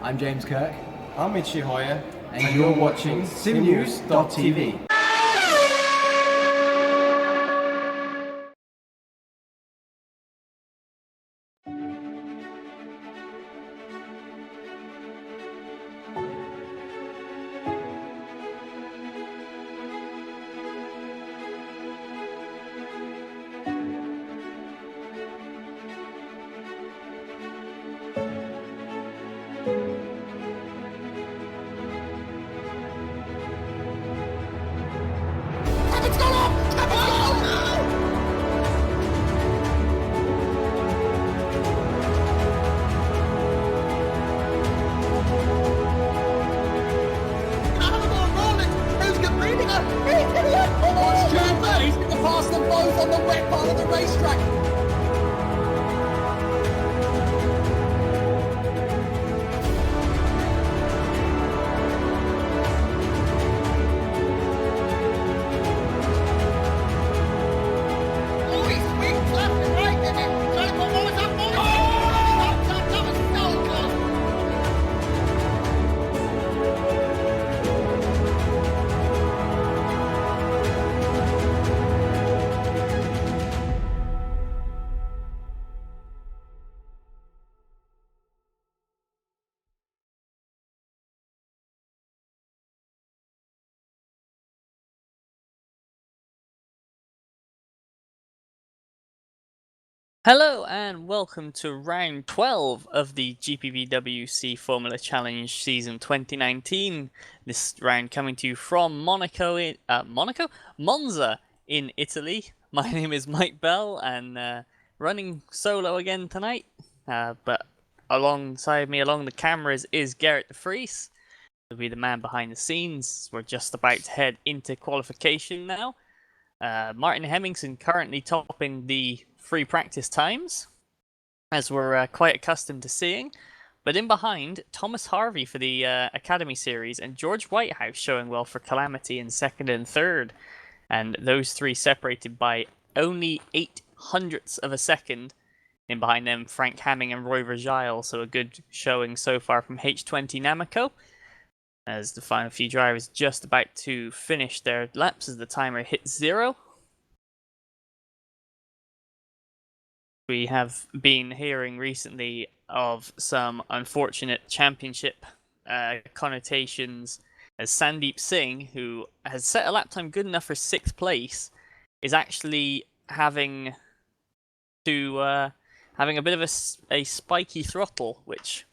I'm James Kirk, I'm Michi Hoyer, and you're watching simnews.tv. Past them both on the wet part of the racetrack. Hello and welcome to round 12 of the GPVWC Formula Challenge season 2019. This round coming to you from Monza in Italy. My name is Mike Bell and running solo again tonight. But alongside me along the cameras is Garrett de Vries. He'll be the man behind the scenes. We're just about to head into qualification now. Martin Hemmingsen currently topping the free practice times, as we're quite accustomed to seeing. But in behind, Thomas Harvey for the Academy Series and George Whitehouse showing well for Calamity in second and third. And those three separated by only 0.08 of a second. In behind them, Frank Hamming and Roy Vergile, so a good showing so far from H20 Namco. As the final few drivers just about to finish their laps as the timer hits 0. We have been hearing recently of some unfortunate championship connotations, as Sandeep Singh, who has set a lap time good enough for 6th place, is actually having a bit of a spiky throttle, which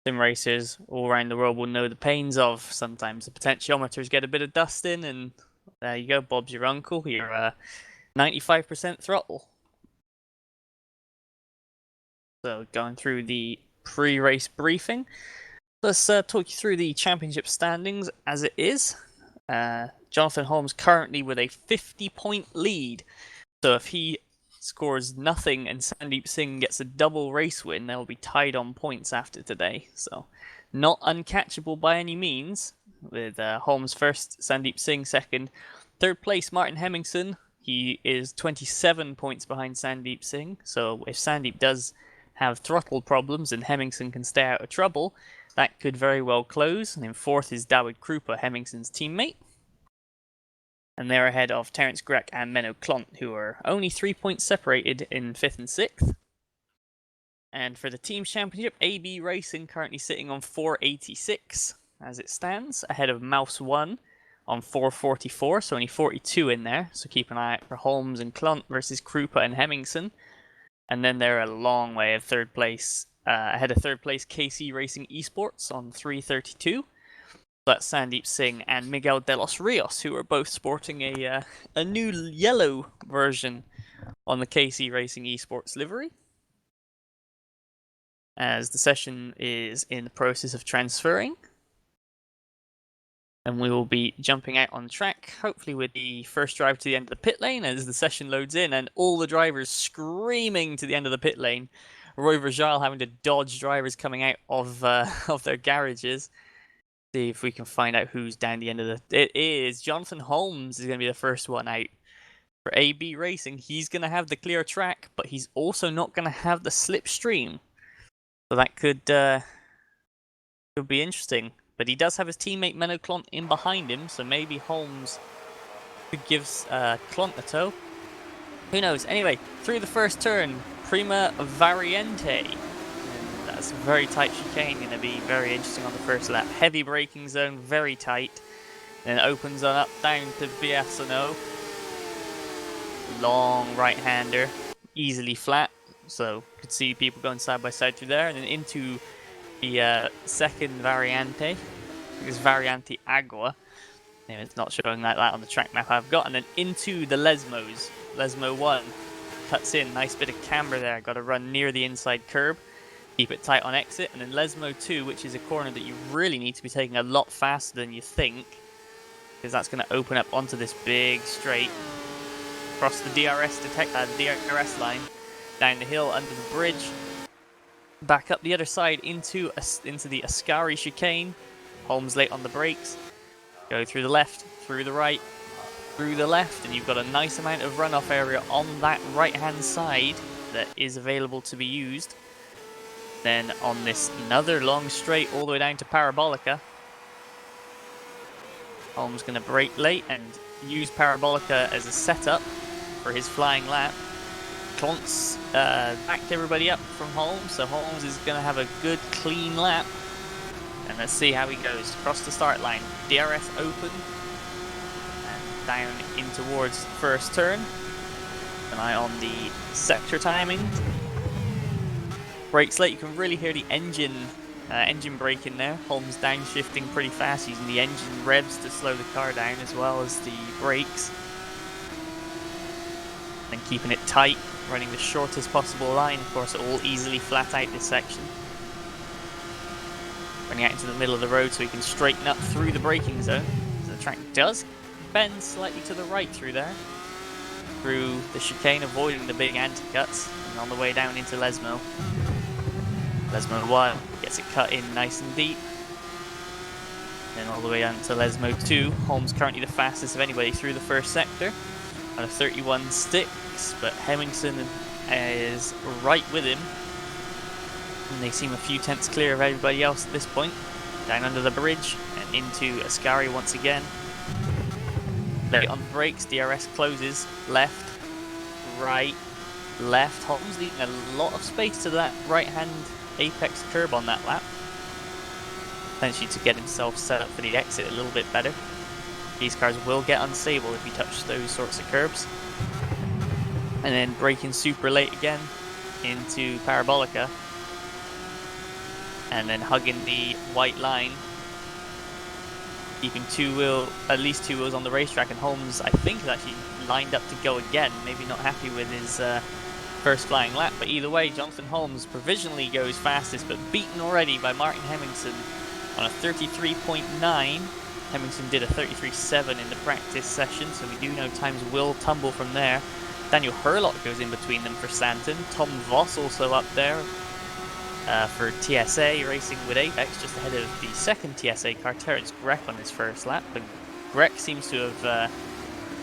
sim racers all around the world will know the pains of. Sometimes the potentiometers get a bit of dust in, and there you go, Bob's your uncle. You're 95% throttle. So going through the pre-race briefing, let's talk you through the championship standings as it is. Jonathan Holmes currently with a 50-point lead. So if he scores nothing and Sandeep Singh gets a double race win, they'll be tied on points after today. So not uncatchable by any means, with Holmes first, Sandeep Singh second. Third place, Martin Hemmingsen. He is 27 points behind Sandeep Singh. So if Sandeep does have throttle problems and Hemmingsen can stay out of trouble, that could very well close. And in fourth is David Krupa, Hemmingsen's teammate. And they're ahead of Terence Grech and Menno Klont, who are only 3 points separated in 5th and 6th. And for the team championship, AB Racing currently sitting on 486 as it stands, ahead of Mouse 1 on 444, so only 42 in there. So keep an eye out for Holmes and Klont versus Krupa and Hemmingsen. And then they're a long way of third place, ahead of third place KC Racing Esports on 332. That's Sandeep Singh and Miguel de los Rios, who are both sporting a new yellow version on the KC Racing Esports livery. As the session is in the process of transferring. And we will be jumping out on track, hopefully with the first drive to the end of the pit lane as the session loads in, and all the drivers screaming to the end of the pit lane. Roy Vergile having to dodge drivers coming out of their garages. See if we can find out who's down the end of the... It is Jonathan Holmes is going to be the first one out. For AB Racing, he's going to have the clear track, but he's also not going to have the slipstream. So that could Could be interesting. But he does have his teammate Menno Klont in behind him, so maybe Holmes could give Klont a tow. Who knows? Anyway, through the first turn, Prima Variante. And that's a very tight chicane, going to be very interesting on the first lap. Heavy braking zone, very tight. Then it opens on up down to Biasano. Long right-hander, easily flat. So you could see people going side by side through there. And then into the second Variante. It's Variante Agua. It's not showing like that on the track map I've got. And then into the Lesmos. Lesmo 1 cuts in. Nice bit of camber there. Got to run near the inside curb. Keep it tight on exit. And then Lesmo 2, which is a corner that you really need to be taking a lot faster than you think. Because that's going to open up onto this big straight. Across the DRS line. Down the hill, under the bridge. Back up the other side into the Ascari chicane. Holmes late on the brakes. Go through the left, through the right, through the left, and you've got a nice amount of runoff area on that right-hand side that is available to be used. Then on this another long straight all the way down to Parabolica. Holmes going to brake late and use Parabolica as a setup for his flying lap. Klontz backed everybody up from Holmes, so Holmes is going to have a good clean lap. And let's see how he goes. Across the start line, DRS open and down in towards first turn. An eye on the sector timing. Brakes late, you can really hear the engine braking there. Holmes downshifting pretty fast, using the engine revs to slow the car down as well as the brakes. And keeping it tight, running the shortest possible line. Of course, it will easily flat out this section. Running out into the middle of the road so he can straighten up through the braking zone. So the track does bend slightly to the right through there. Through the chicane, avoiding the big anti-cuts. And on the way down into Lesmo. Lesmo 1 gets it cut in nice and deep. Then all the way down to Lesmo 2. Holmes currently the fastest of anybody through the first sector. On a 31 sticks, but Hemmingson is right with him. And they seem a few tenths clear of everybody else at this point. Down under the bridge and into Ascari once again. Late on the brakes, DRS closes. Left, right, left. Holmes leaving a lot of space to that right-hand apex curb on that lap. Potentially to get himself set up for the exit a little bit better. These cars will get unstable if you touch those sorts of curbs. And then braking super late again into Parabolica. And then hugging the white line. Keeping at least two wheels on the racetrack. And Holmes, I think, is actually lined up to go again. Maybe not happy with his first flying lap. But either way, Jonathan Holmes provisionally goes fastest, but beaten already by Martin Hemmingson on a 33.9. Hemmingson did a 33.7 in the practice session, so we do know times will tumble from there. Daniel Hurlock goes in between them for Santon. Tom Voss also up there for TSA, racing with Apex, just ahead of the second TSA car, Terence Grek, on his first lap. But Grek seems to have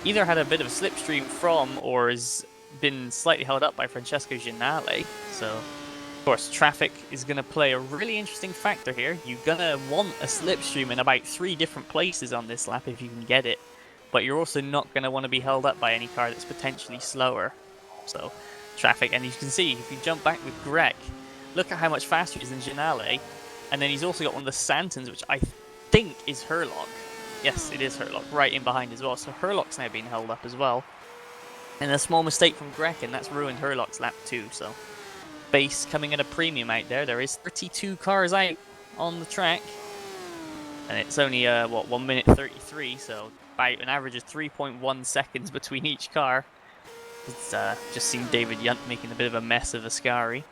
either had a bit of a slipstream from or has been slightly held up by Francesco Ginale. So, of course, traffic is going to play a really interesting factor here. You're going to want a slipstream in about 3 different places on this lap if you can get it. But you're also not going to want to be held up by any car that's potentially slower. So, traffic, and you can see, if you jump back with Greg, look at how much faster he is than Ginale. And then he's also got one of the Santons, which I think is Hurlock. Yes, it is Hurlock, right in behind as well. So Hurlock's now being held up as well. And a small mistake from Greg, and that's ruined Hurlock's lap too. So, base coming at a premium out there. There is 32 cars out on the track. And it's only, 1 minute 33, so about an average of 3.1 seconds between each car. It's just seen David Yunt making a bit of a mess of Ascari.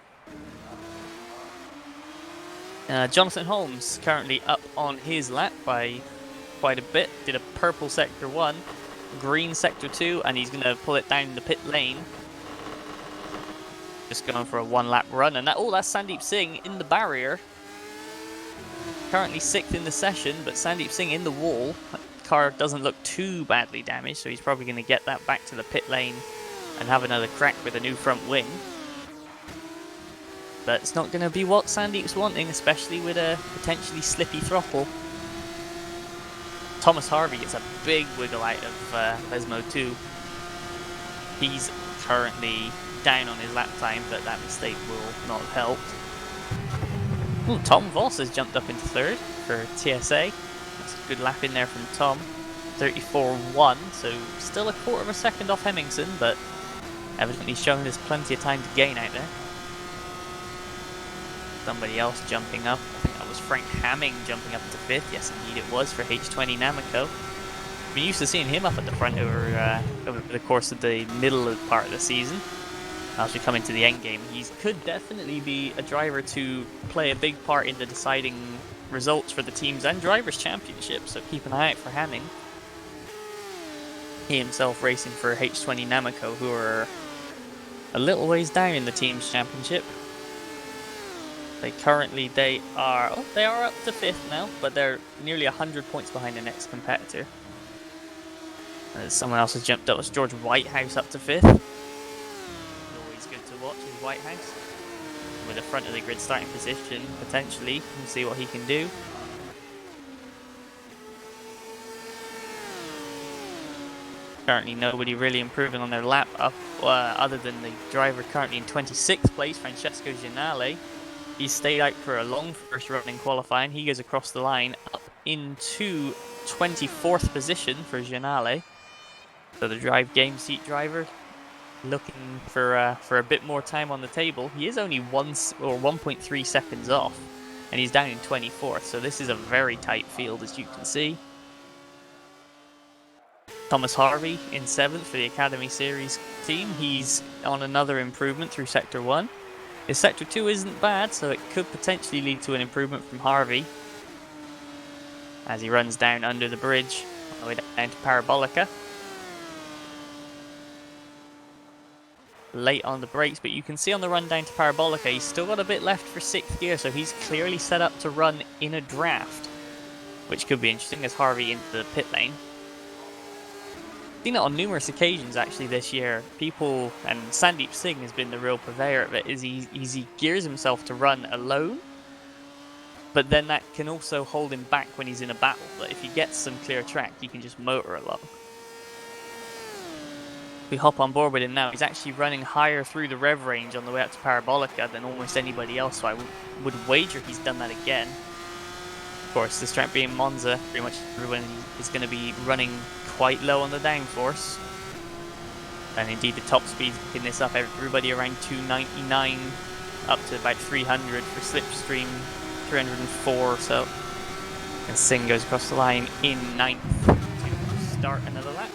Jonathan Holmes currently up on his lap by quite a bit. Did a purple sector 1, green sector 2, and he's going to pull it down the pit lane. Just going for a 1-lap run, and that's Sandeep Singh in the barrier. Currently 6th in the session, but Sandeep Singh in the wall. That car doesn't look too badly damaged, so he's probably going to get that back to the pit lane and have another crack with a new front wing. But it's not going to be what Sandeep's wanting, especially with a potentially slippy throttle. Thomas Harvey gets a big wiggle out of Vesmo too. He's currently down on his lap time, but that mistake will not have helped. Ooh, Tom Voss has jumped up into third for TSA. That's a good lap in there from Tom. 34.1, so still a quarter of a second off Hemmingson, but evidently showing there's plenty of time to gain out there. Somebody else jumping up. I think that was Frank Hamming jumping up into 5th. Yes, indeed it was for H20 Namco. We're used to seeing him up at the front over the course of the middle of part of the season. As we come into the end game, he could definitely be a driver to play a big part in the deciding results for the teams and drivers' championship. So keep an eye out for Hamming. He himself racing for H20 Namco, who are a little ways down in the teams championship. They are up to 5th now, but they're nearly 100 points behind the next competitor. Someone else has jumped up. It's George Whitehouse up to 5th. Always good to watch with Whitehouse. With the front of the grid starting position, potentially. We'll see what he can do. Currently nobody really improving on their lap up, other than the driver currently in 26th place, Francesco Gianale. He stayed out for a long first run in qualifying. He goes across the line up into 24th position for Gianale. So the drive game seat driver looking for a bit more time on the table. He is only 1.3 seconds off, and he's down in 24th. So this is a very tight field, as you can see. Thomas Harvey in 7th for the Academy Series team. He's on another improvement through Sector 1. His Sector 2 isn't bad, so it could potentially lead to an improvement from Harvey as he runs down under the bridge all the way down to Parabolica. Late on the brakes, but you can see on the run down to Parabolica he's still got a bit left for 6th gear, so he's clearly set up to run in a draft, which could be interesting as Harvey into the pit lane. Seen it on numerous occasions actually this year. People, and Sandeep Singh has been the real purveyor of it, is he gears himself to run alone, but then that can also hold him back when he's in a battle. But if he gets some clear track, he can just motor along. We hop on board with him now. He's actually running higher through the rev range on the way up to Parabolica than almost anybody else, so I would wager he's done that again. Of course, this track being Monza, pretty much everyone is going to be running quite low on the downforce. And indeed the top speed's picking this up, everybody around 299 up to about 300 for slipstream, 304 or so. And Singh goes across the line in 9th to start another lap.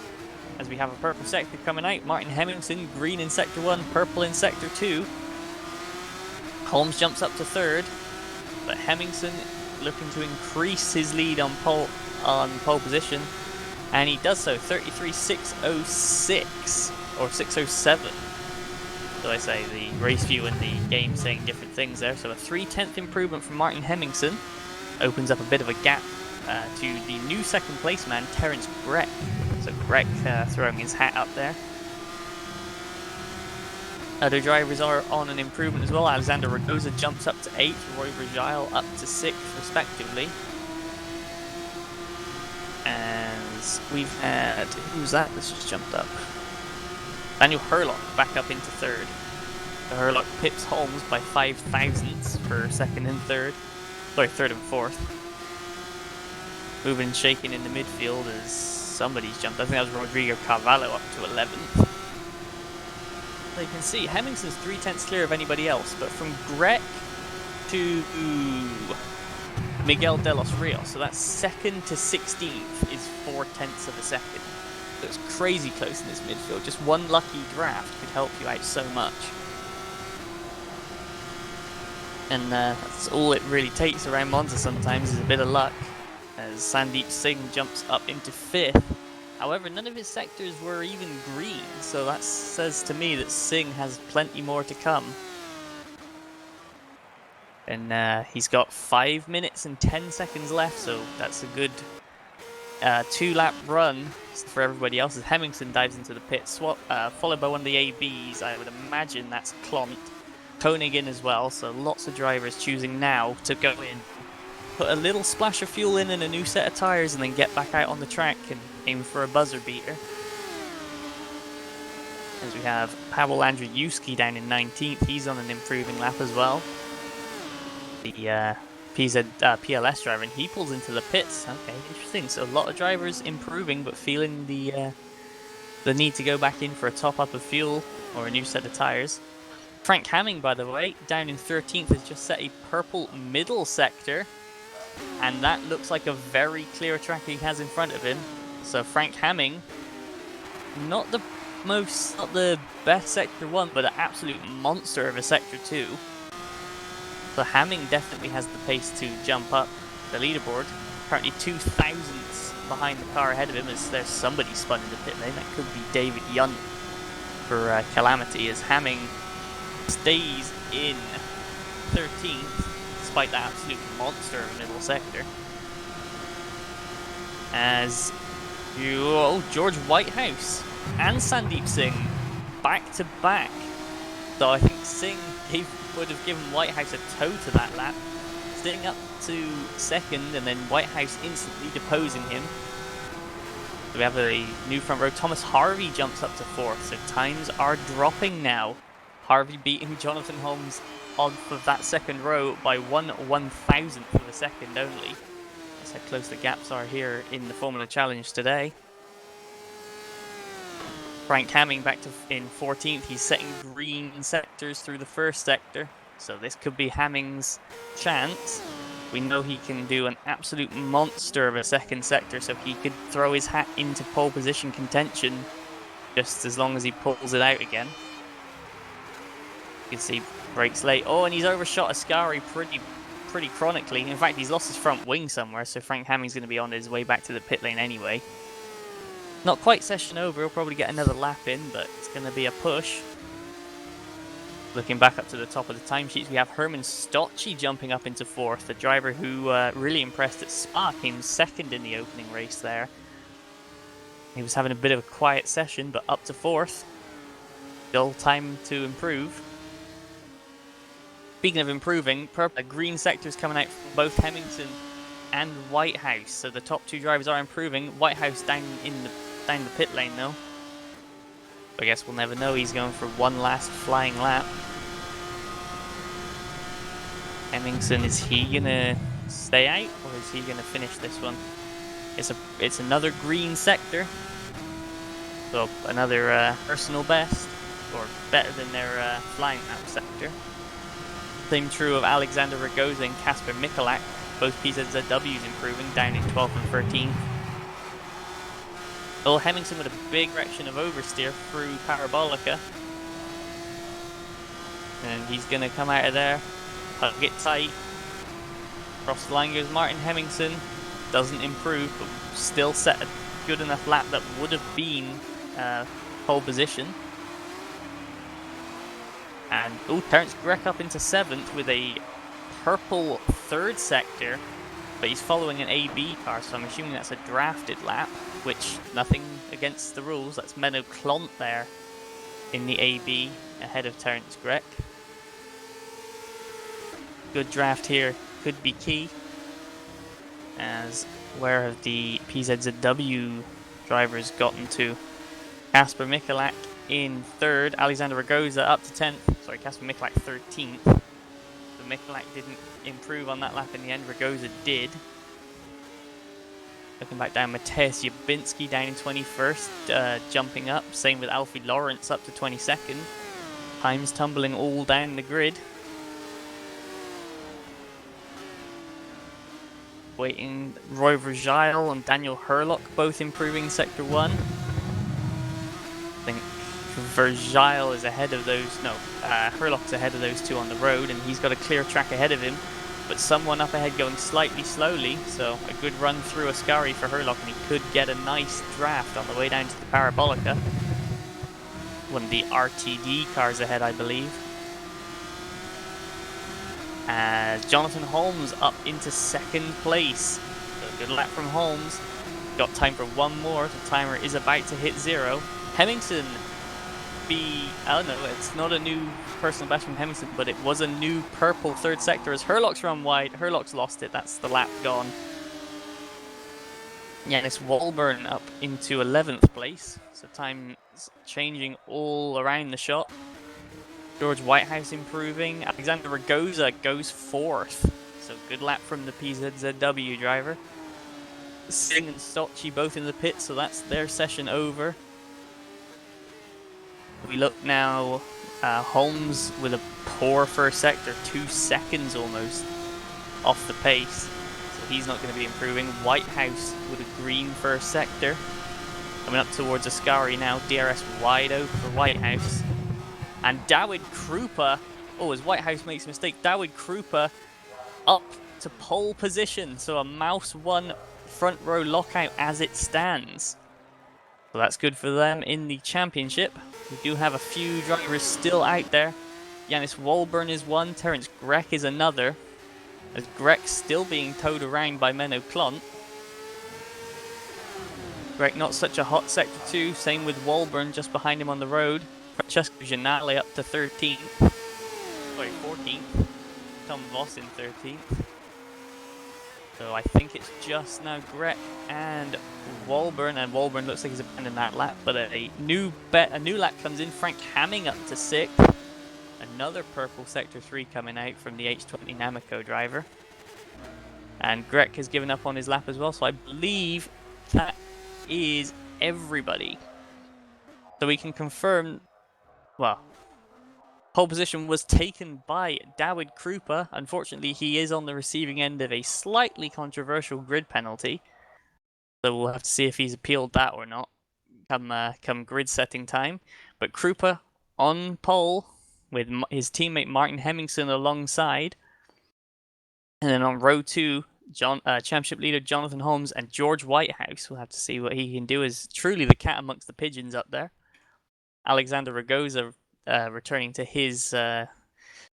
As we have a purple sector coming out, Martin Hemmingson, green in Sector 1, purple in Sector 2. Holmes jumps up to 3rd, but Hemmingson looking to increase his lead on pole position, and he does so. 33.606 or 607. So I say the race view and the game saying different things there. So a 3/10 improvement from Martin Hemmingson opens up a bit of a gap to the new second place man Terence Breck. So Breck throwing his hat up there. Other drivers are on an improvement as well. Alexander Ragosa jumps up to 8th, Roy Virgile up to 6th respectively. And we've had, who's that that's just jumped up? Daniel Hurlock back up into 3rd. So Hurlock pips Holmes by 5 thousandths for 2nd and 3rd. Sorry, 3rd and 4th. Moving and shaking in the midfield as somebody's jumped. I think that was Rodrigo Carvalho up to 11th. So you can see Hemmingson's 3/10 clear of anybody else, but from Grech to Miguel de los Rios, so that's 2nd to 16th is 4/10 of a second. So it's crazy close in this midfield. Just one lucky draft could help you out so much. And that's all it really takes around Monza sometimes, is a bit of luck, as Sandeep Singh jumps up into 5th. However, none of his sectors were even green, so that says to me that Singh has plenty more to come. And he's got 5 minutes and 10 seconds left, so that's a good 2-lap run for everybody else. As Hemmingson dives into the pit, followed by one of the ABs. I would imagine that's Clont, Koenig in as well, so lots of drivers choosing now to go in, put a little splash of fuel in and a new set of tyres, and then get back out on the track and aim for a buzzer beater. As we have Paweł Andrzejewski down in 19th, he's on an improving lap as well. The PLS driver, and he pulls into the pits. Okay, interesting. So a lot of drivers improving, but feeling the need to go back in for a top up of fuel or a new set of tyres. Frank Hamming, by the way, down in 13th, has just set a purple middle sector, and that looks like a very clear track he has in front of him. So Frank Hamming, not the best sector 1, but an absolute monster of a sector 2. So Hamming definitely has the pace to jump up the leaderboard. Currently 2 thousandths behind the car ahead of him, as there's somebody spun in the pit lane. That could be David Yunt for Calamity, as Hamming stays in 13th despite that absolute monster of a middle sector. As George Whitehouse and Sandeep Singh back to back. So I think Singh would have given Whitehouse a toe to that lap, staying up to second, and then Whitehouse instantly deposing him. So we have a new front row. Thomas Harvey jumps up to 4th, so times are dropping now. Harvey beating Jonathan Holmes on for that second row by 1/1000th of a second only. That's how close the gaps are here in the Formula Challenge today. Frank Hamming back to in 14th. He's setting green sectors through the first sector, so this could be Hamming's chance. We know he can do an absolute monster of a second sector, so he could throw his hat into pole position contention just as long as he pulls it out again. You can see brakes late. Oh, and he's overshot Ascari pretty chronically. In fact, he's lost his front wing somewhere, so Frank Hamming's going to be on his way back to the pit lane anyway. Not quite session over, he'll probably get another lap in, but it's going to be a push. Looking back up to the top of the timesheets, we have Herman Stocci jumping up into 4th, the driver who really impressed at Spa, came second in the opening race there. He was having a bit of a quiet session, but up to 4th. Still time to improve. Speaking of improving, green sectors coming out from both Hemmingson and Whitehouse, so the top 2 drivers are improving. Whitehouse down the pit lane though. I guess we'll never know. He's going for one last flying lap. Hemmingson, is he gonna stay out or is he gonna finish this one? It's another green sector, so another personal best, or better than their flying lap sector. Same true of Alexander Ragosa and Kasper Michalak. Both PZZWs improving, down in 12th and 13th. Well, Hemmingson with a big direction of oversteer through Parabolica. And he's going to come out of there, hug it tight. Across the line goes Martin Hemmingson. Doesn't improve, but still set a good enough lap that would have been pole position. And Terence Grech up into 7th with a purple 3rd sector, but he's following an AB car, so I'm assuming that's a drafted lap, which nothing against the rules. That's Menno Klont there in the AB ahead of Terence Grech. Good draft here could be key, as where have the PZZW drivers gotten to? Kasper Michalak in 3rd, Alexander Ragosa up to 10th. Sorry, Kasper Michalak 13th. So Michalak didn't improve on that lap in the end, Ragosa did. Looking back down, Mateusz Jabinski down in 21st, jumping up. Same with Alfie Lawrence up to 22nd. Times tumbling all down the grid. Waiting, Roy Vergile and Daniel Herlock both improving Sector 1. I think Vergile is ahead of those, Herlock's ahead of those 2 on the road, and he's got a clear track ahead of him, but someone up ahead going slightly slowly, so a good run through Ascari for Herlock, and he could get a nice draft on the way down to the Parabolica. One of the RTD cars ahead, I believe. Jonathan Holmes up into 2nd place. So good lap from Holmes. Got time for one more. The timer is about to hit 0. Hemmingson be, I don't know, it's not a new personal best from Hemmingson, but it was a new purple third sector as Herlock's run wide. Herlock's lost it, that's the lap gone. Yannis Walburn up into 11th place, so time changing all around the shop. George Whitehouse improving. Alexander Ragoza goes 4th, so good lap from the PZZW driver. Singh and Stocci both in the pit, so that's their session over. We look now, Holmes with a poor first sector, 2 seconds almost off the pace. So he's not going to be improving. Whitehouse with a green first sector. Coming up towards Ascari now, DRS wide open for Whitehouse. And Dawid Krupa, oh, as Whitehouse makes a mistake, Dawid Krupa up to pole position. So a Mouse 1 front row lockout as it stands. So that's good for them in the championship. We do have a few drivers still out there. Yannis Walburn is one, Terence Grech is another. As Grech still being towed around by Menno Klont. Grech not such a hot sector 2, same with Walburn just behind him on the road. Francesco Gianale up to 13th. Sorry, 14th. Tom Voss in 13th. So I think it's just now Grech and Walburn looks like he's abandoned that lap, but a new lap comes in. Frank Hamming up to 6th. Another purple sector 3 coming out from the H20 Namco driver. And Grech has given up on his lap as well, so I believe that is everybody. So we can confirm, well, pole position was taken by Dawid Krupa. Unfortunately, he is on the receiving end of a slightly controversial grid penalty. So we'll have to see if he's appealed that or not come grid setting time. But Krupa on pole with his teammate Martin Hemmingson alongside. And then on row 2, championship leader Jonathan Holmes and George Whitehouse. We'll have to see what he can do as truly the cat amongst the pigeons up there. Alexander Ragoza returning to his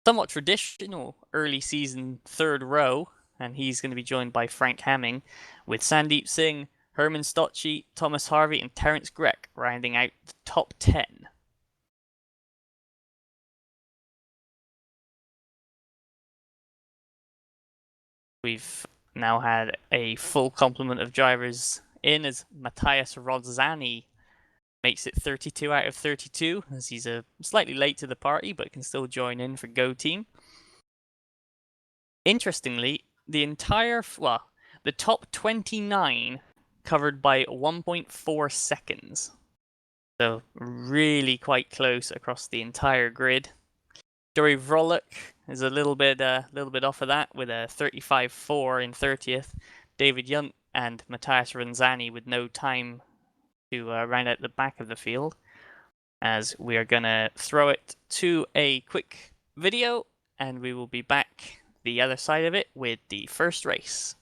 somewhat traditional early season 3rd row, and he's going to be joined by Frank Hamming, with Sandeep Singh, Herman Stocci, Thomas Harvey, and Terence Grech rounding out the top 10. We've now had a full complement of drivers in as Matthias Rozzani makes it 32 out of 32, as he's slightly late to the party, but can still join in for Go Team. Interestingly, the top 29 covered by 1.4 seconds. So really quite close across the entire grid. Joey Vrolek is a little bit off of that with a 35.4 in 30th. David Yunt and Matthias Ranzani with no time to round out the back of the field, as we are going to throw it to a quick video and we will be back the other side of it with the first race.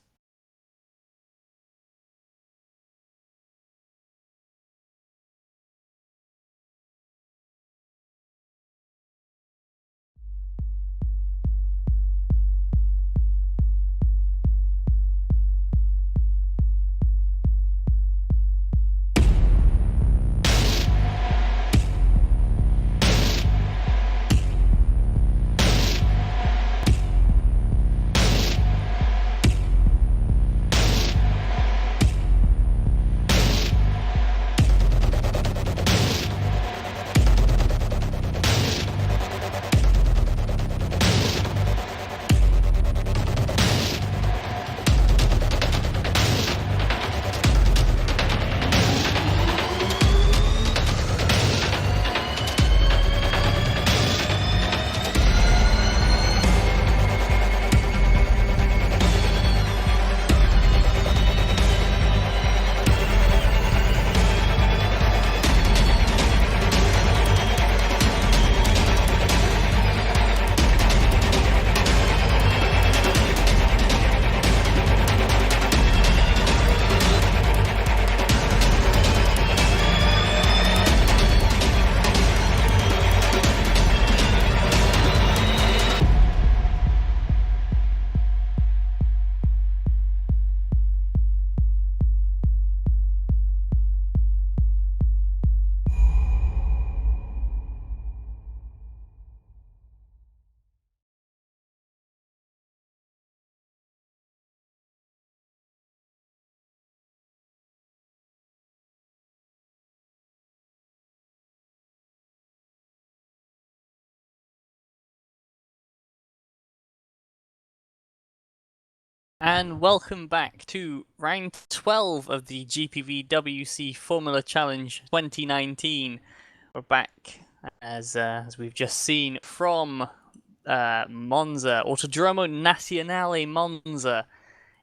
And welcome back to round 12 of the GPVWC Formula Challenge 2019. We're back as we've just seen from Monza, Autodromo Nazionale Monza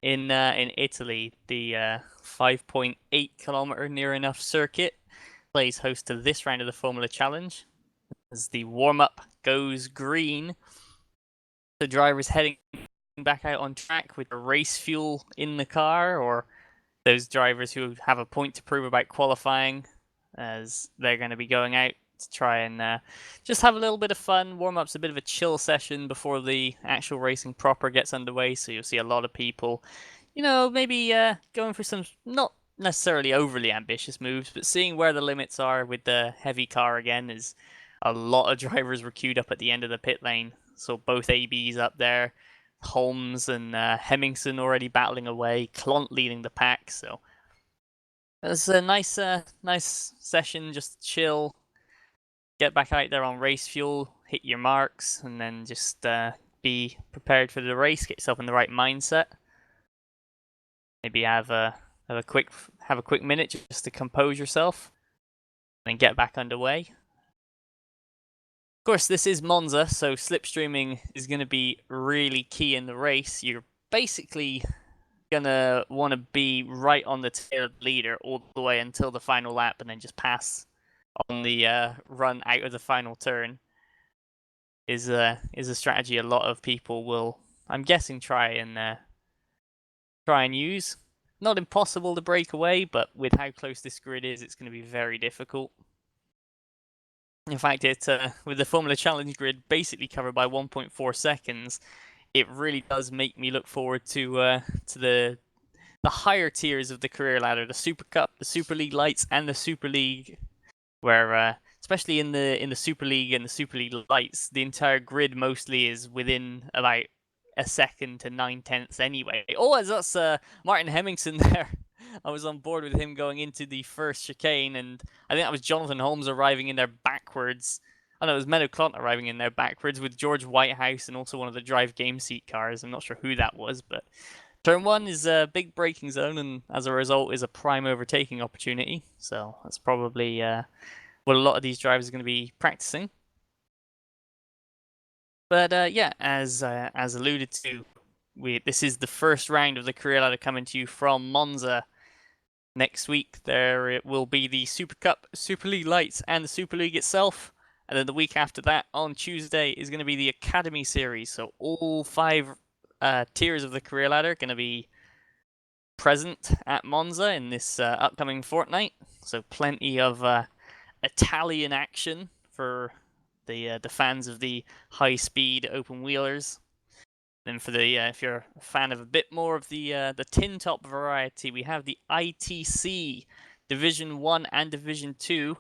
in Italy. The 5.8 kilometer near enough circuit plays host to this round of the Formula Challenge. As the warm up goes green, the drivers heading back out on track with the race fuel in the car, or those drivers who have a point to prove about qualifying, as they're going to be going out to try and just have a little bit of fun. Warm up's a bit of a chill session before the actual racing proper gets underway, so you'll see a lot of people, maybe going for some not necessarily overly ambitious moves, but seeing where the limits are with the heavy car again. Is a lot of drivers were queued up at the end of the pit lane, so both ABs up there. Holmes and Hemmingson already battling away, Clont leading the pack. So it's a nice session. Just chill, get back out there on race fuel, hit your marks, and then just be prepared for the race. Get yourself in the right mindset. Maybe have a quick minute just to compose yourself, and get back underway. Of course, this is Monza, so slipstreaming is going to be really key in the race. You're basically going to want to be right on the tail of the leader all the way until the final lap, and then just pass on the run out of the final turn. Is a strategy a lot of people will, I'm guessing, try and use. Not impossible to break away, but with how close this grid is, it's going to be very difficult. In fact, with the Formula Challenge grid basically covered by 1.4 seconds, it really does make me look forward to the higher tiers of the career ladder, the Super Cup, the Super League Lights, and the Super League, where especially in the Super League and the Super League Lights, the entire grid mostly is within about a second to 9/10 anyway. Oh, as that's Martin Hemmingson there. I was on board with him going into the first chicane, and I think that was Jonathan Holmes arriving in there backwards. Oh no, it was Meadow Clont arriving in there backwards with George Whitehouse and also one of the drive game seat cars. I'm not sure who that was, but turn 1 is a big braking zone, and as a result is a prime overtaking opportunity. So that's probably what a lot of these drivers are going to be practicing. But yeah, as alluded to, this is the first round of the career ladder coming to you from Monza. Next week there will be the Super Cup, Super League Lights, and the Super League itself. And then the week after that, on Tuesday, is going to be the Academy Series. So all 5 tiers of the career ladder are going to be present at Monza in this upcoming fortnight. So plenty of Italian action for the fans of the high-speed open wheelers. Then for the if you're a fan of a bit more of the tin top variety, we have the ITC Division 1 and Division 2.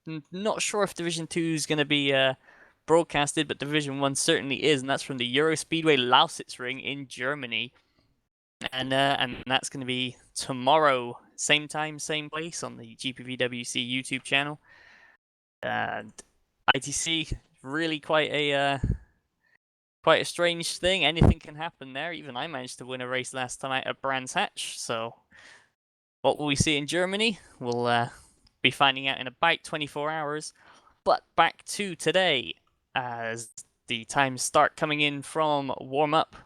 I'm not sure if Division 2 is going to be broadcasted, but Division 1 certainly is, and that's from the Euro Speedway Lausitz Ring in Germany. And that's going to be tomorrow, same time, same place on the GPVWC YouTube channel. And ITC, really quite a strange thing. Anything can happen there. Even I managed to win a race last time out at Brands Hatch. So what will we see in Germany? We'll be finding out in about 24 hours. But back to today, as the times start coming in from warm-up.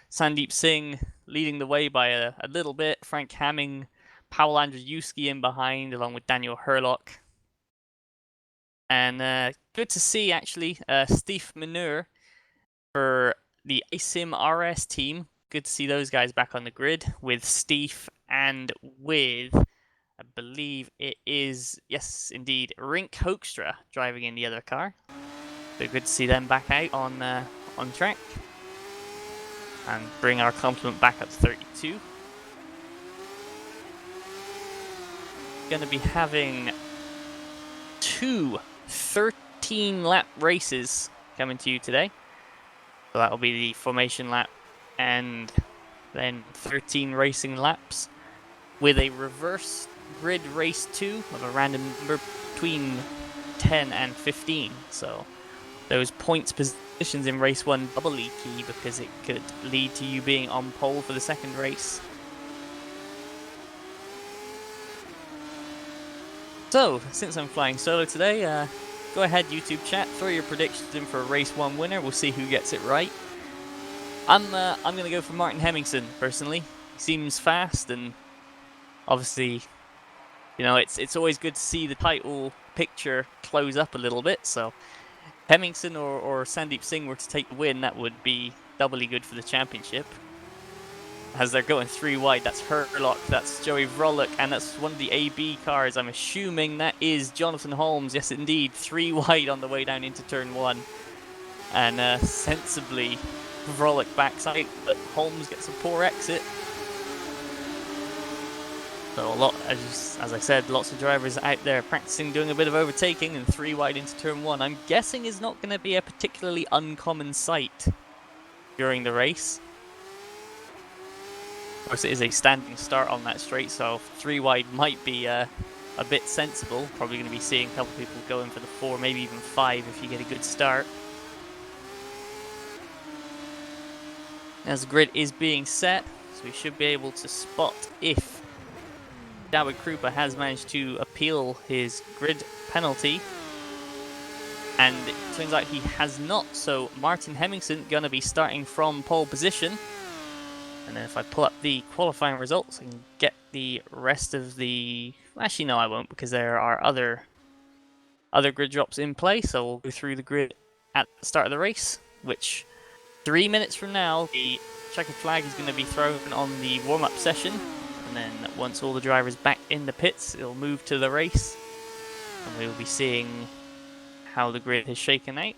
Sandeep Singh leading the way by a little bit. Frank Hamming, Paul Andrzejewski in behind, along with Daniel Herlock. And good to see, actually, Steve Mineur for the ASIM RS team. Good to see those guys back on the grid with Steve and with, I believe it is, yes, indeed, Rink Hoekstra driving in the other car. So good to see them back out on track. And bring our complement back up to 32. Going to be having 2 13-lap races coming to you today. So that will be the formation lap and then 13 racing laps with a reverse grid race 2 of a random number between 10 and 15. So those points positions in race 1 doubly key because it could lead to you being on pole for the second race. So, since I'm flying solo today, go ahead YouTube chat, throw your predictions in for a race 1 winner, we'll see who gets it right. I'm going to go for Martin Hemmingsen, personally. He seems fast, and obviously, you know, it's always good to see the title picture close up a little bit, so Hemmingsen or Sandeep Singh were to take the win, that would be doubly good for the championship. As they're going 3 wide, that's Herlock, that's Joey Vrolek, and that's one of the AB cars. I'm assuming that is Jonathan Holmes. Yes, indeed, 3 wide on the way down into turn 1. And sensibly, Vrolek backs out, but Holmes gets a poor exit. So a lot, as I said, lots of drivers out there practicing doing a bit of overtaking, and 3 wide into turn 1. I'm guessing is not going to be a particularly uncommon sight during the race. Of course, it is a standing start on that straight, so 3 wide might be a bit sensible. Probably going to be seeing a couple of people going for the 4, maybe even 5 if you get a good start. As the grid is being set, so we should be able to spot if David Krupa has managed to appeal his grid penalty. And it turns out he has not, so Martin Hemmingsen going to be starting from pole position. And then if I pull up the qualifying results, I can get the rest of the... Actually, no, I won't, because there are other grid drops in play. So we'll go through the grid at the start of the race, which 3 minutes from now, the checkered flag is going to be thrown on the warm-up session. And then once all the drivers back in the pits, it'll move to the race. And we'll be seeing how the grid has shaken out. You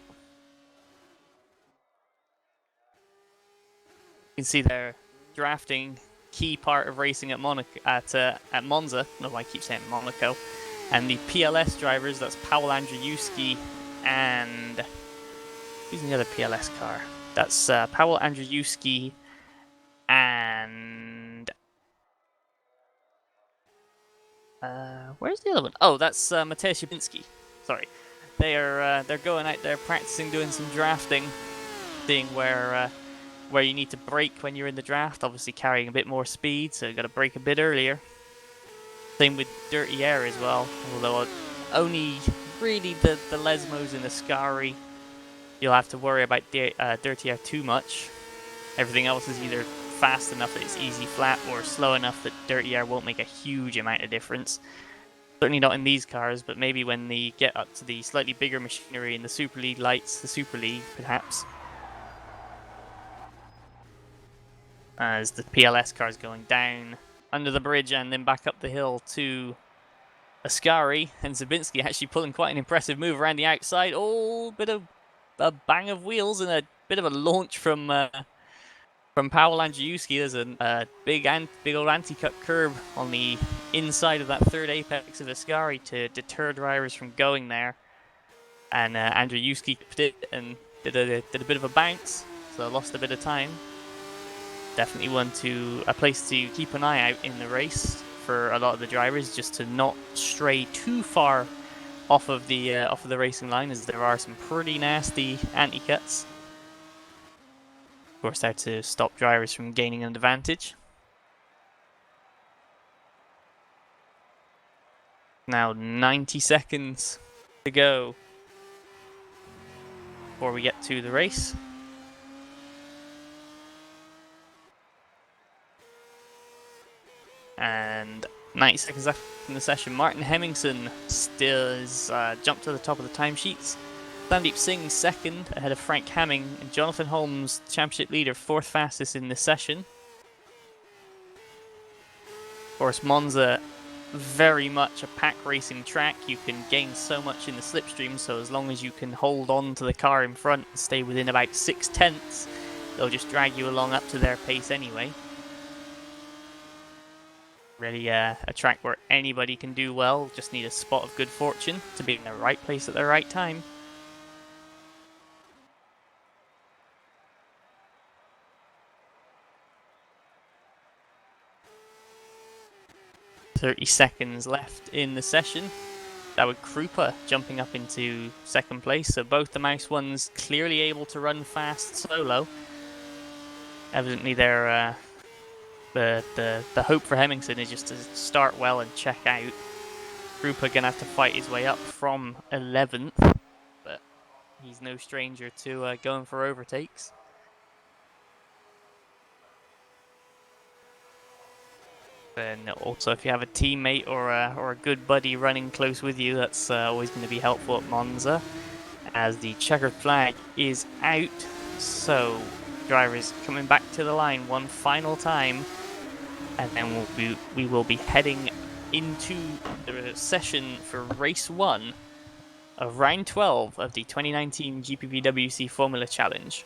can see there, drafting, key part of racing at Monaco, at Monza. No, I keep saying Monaco. And the PLS drivers, that's Paweł Andrzejewski and... who's in the other PLS car? That's Paweł Andrzejewski and... where's the other one? Oh, that's Mateusz Jabinski. Sorry. They're going out there practicing doing some drafting, seeing where you need to brake when you're in the draft, obviously carrying a bit more speed, so you've got to brake a bit earlier. Same with Dirty Air as well, although only really the Lesmos and the Scari you'll have to worry about Dirty Air too much. Everything else is either fast enough that it's easy flat, or slow enough that Dirty Air won't make a huge amount of difference. Certainly not in these cars, but maybe when they get up to the slightly bigger machinery in the Super League lights, the Super League perhaps. As the PLS car is going down under the bridge and then back up the hill to Ascari, and Zabinski actually pulling quite an impressive move around the outside. Oh, bit of a bang of wheels and a bit of a launch from Paweł Andrzejewski. There's a big old anti-cut curb on the inside of that third apex of Ascari to deter drivers from going there. And Andrzejewski did it and did a bit of a bounce, so lost a bit of time. Definitely a place to keep an eye out in the race for a lot of the drivers, just to not stray too far off of the racing line, as there are some pretty nasty anti-cuts. Of course, there to stop drivers from gaining an advantage. Now 90 seconds to go before we get to the race. And 90 seconds left in the session. Martin Hemmingsen still is jumped to the top of the timesheets. Sandeep Singh second ahead of Frank Hamming, and Jonathan Holmes, championship leader, fourth fastest in this session. Of course, Monza, very much a pack racing track. You can gain so much in the slipstream, so as long as you can hold on to the car in front and stay within about 6/10, they'll just drag you along up to their pace anyway. Really a track where anybody can do well, just need a spot of good fortune to be in the right place at the right time. "30 seconds left in the session. David Krupa jumping up into second place. So both the Mouse ones clearly able to run fast solo. Evidently, they're the hope for Hemmingson is just to start well and check out. Krupa gonna have to fight his way up from 11th, but he's no stranger to going for overtakes. And also, if you have a teammate or a good buddy running close with you, that's always going to be helpful at Monza. As the checkered flag is out, so drivers coming back to the line one final time, and then we will be heading into the session for race 1 of round 12 of the 2019 GPVWC Formula Challenge.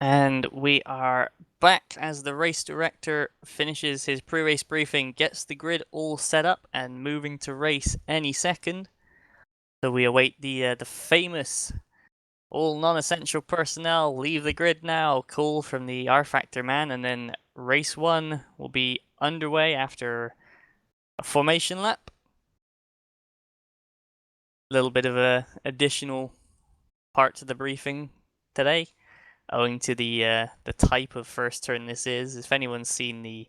And we are back as the race director finishes his pre-race briefing, gets the grid all set up and moving to race any second. So we await the famous all non-essential personnel leave the grid now call from the R Factor man, and then race 1 will be underway after a formation lap. A little bit of a additional part to the briefing today, owing to the type of first turn this is. If anyone's seen the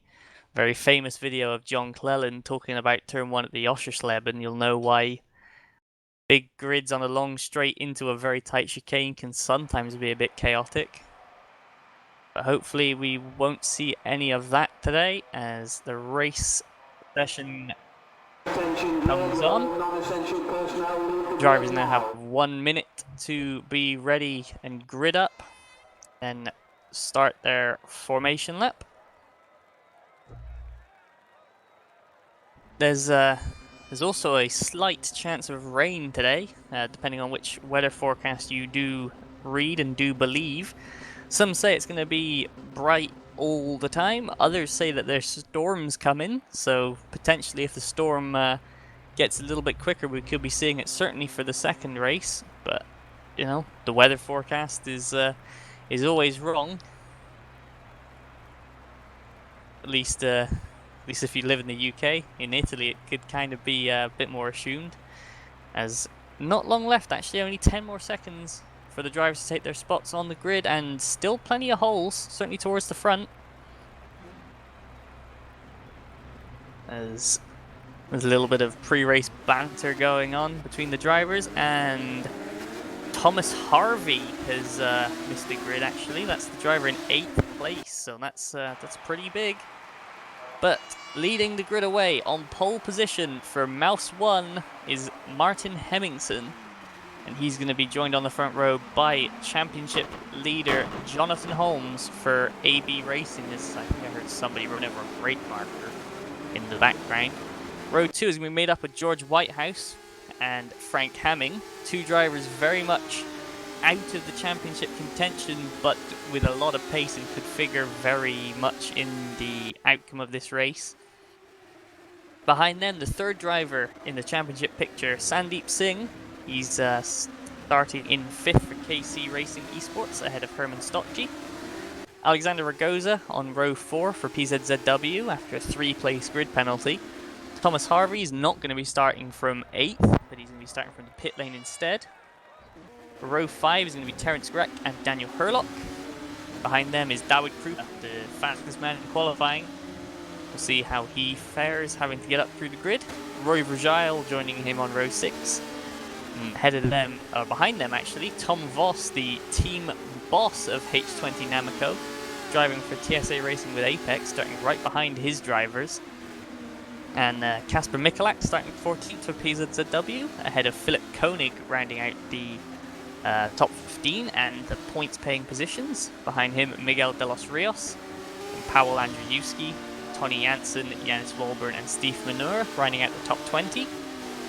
very famous video of John Cleland talking about turn 1 at the Oschersleben, you'll know why big grids on a long straight into a very tight chicane can sometimes be a bit chaotic. But hopefully we won't see any of that today as the race session comes on. Drivers now have 1 minute to be ready and grid up and start their formation lap. There's also a slight chance of rain today, depending on which weather forecast you do read and do believe. Some say it's going to be bright all the time. Others say that there's storms coming, so potentially if the storm gets a little bit quicker, we could be seeing it certainly for the second race. But you know, the weather forecast is always wrong. At least if you live in the UK. In Italy, it could kind of be a bit more assumed, as not long left, actually, only 10 more seconds for the drivers to take their spots on the grid, and still plenty of holes, certainly towards the front. As there's a little bit of pre-race banter going on between the drivers, and Thomas Harvey has missed the grid, actually. That's the driver in 8th place, so that's pretty big. But leading the grid away on pole position for Mouse 1 is Martin Hemmingson. And he's going to be joined on the front row by championship leader Jonathan Holmes for AB Racing. I think I heard somebody run over a brake marker in the background. Row 2 is going to be made up of George Whitehouse and Frank Hamming. Two drivers very much out of the championship contention, but with a lot of pace and could figure very much in the outcome of this race. Behind them, the third driver in the championship picture, Sandeep Singh. He's starting in 5th for KC Racing Esports ahead of Herman Stotji. Alexander Ragoza on row 4 for PZZW after a 3-place grid penalty. Thomas Harvey is not going to be starting from 8th, but he's going to be starting from the pit lane instead. Row 5 is going to be Terence Greck and Daniel Hurlock. Behind them is David Krupa, the fastest man in qualifying. We'll see how he fares having to get up through the grid. Roy Vergile joining him on row 6. Ahead of them, or behind them actually, Tom Voss, the team boss of H20 Namco, driving for TSA Racing with Apex, starting right behind his drivers. And Kasper Michalak starting 14th for PZZW, ahead of Philip Koenig rounding out the top 15 and the points paying positions. Behind him, Miguel de los Rios, and Paweł Andrzejewski, Tony Jansen, Janis Wolburn and Steve Manure rounding out the top 20.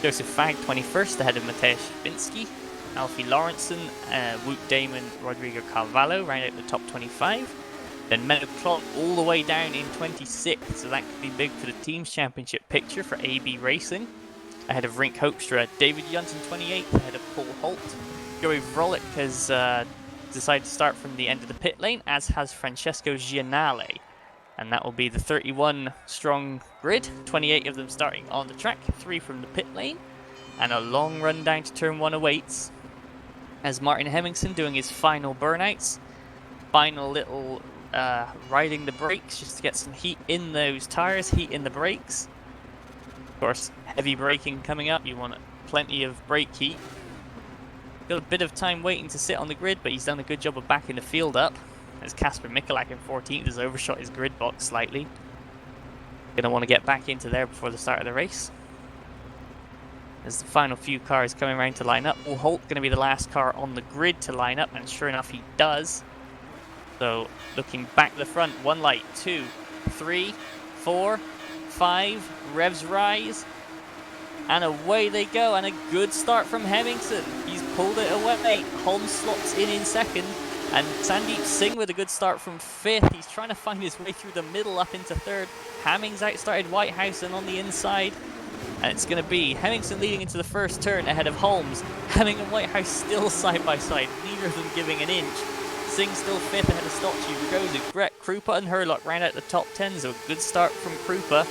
Joseph Fag 21st ahead of Matej Binsky, Alfie Lawrenson, Wout Damon, Rodrigo Carvalho round out the top 25. Then Menno Klont all the way down in 26th, so that could be big for the Teams Championship picture for AB Racing. Ahead of Rink Hoekstra, David Janssen 28th ahead of Paul Holt. Joey Vrolik has decided to start from the end of the pit lane, as has Francesco Gianale. And that will be the 31 strong grid, 28 of them starting on the track, 3 from the pit lane. And a long run down to turn 1 awaits, as Martin Hemmingsen doing his final burnouts. Final little riding the brakes just to get some heat in those tyres, heat in the brakes. Of course, heavy braking coming up, you want plenty of brake heat. Got a bit of time waiting to sit on the grid, but he's done a good job of backing the field up, as Kasper Michalak in 14th has overshot his grid box slightly. Gonna want to get back into there before the start of the race. As the final few cars coming around to line up, Paul Holt going to be the last car on the grid to line up, and sure enough he does. So looking back to the front, 1 light, 2, 3, 4, 5, revs rise, and away they go, and a good start from Hemmingsen. He's pulled it away. Holmes slots in second, and Sandeep Singh with a good start from 5th. He's trying to find his way through the middle up into 3rd. Hammings outstarted Whitehouse and on the inside. And it's going to be Hemmingsen leading into the first turn ahead of Holmes. Hemming and Whitehouse still side by side, neither of them giving an inch. Singh still 5th ahead of Stocci, Rugoza, Gret, Krupa and Herlock round out the top 10, so a good start from Krupa.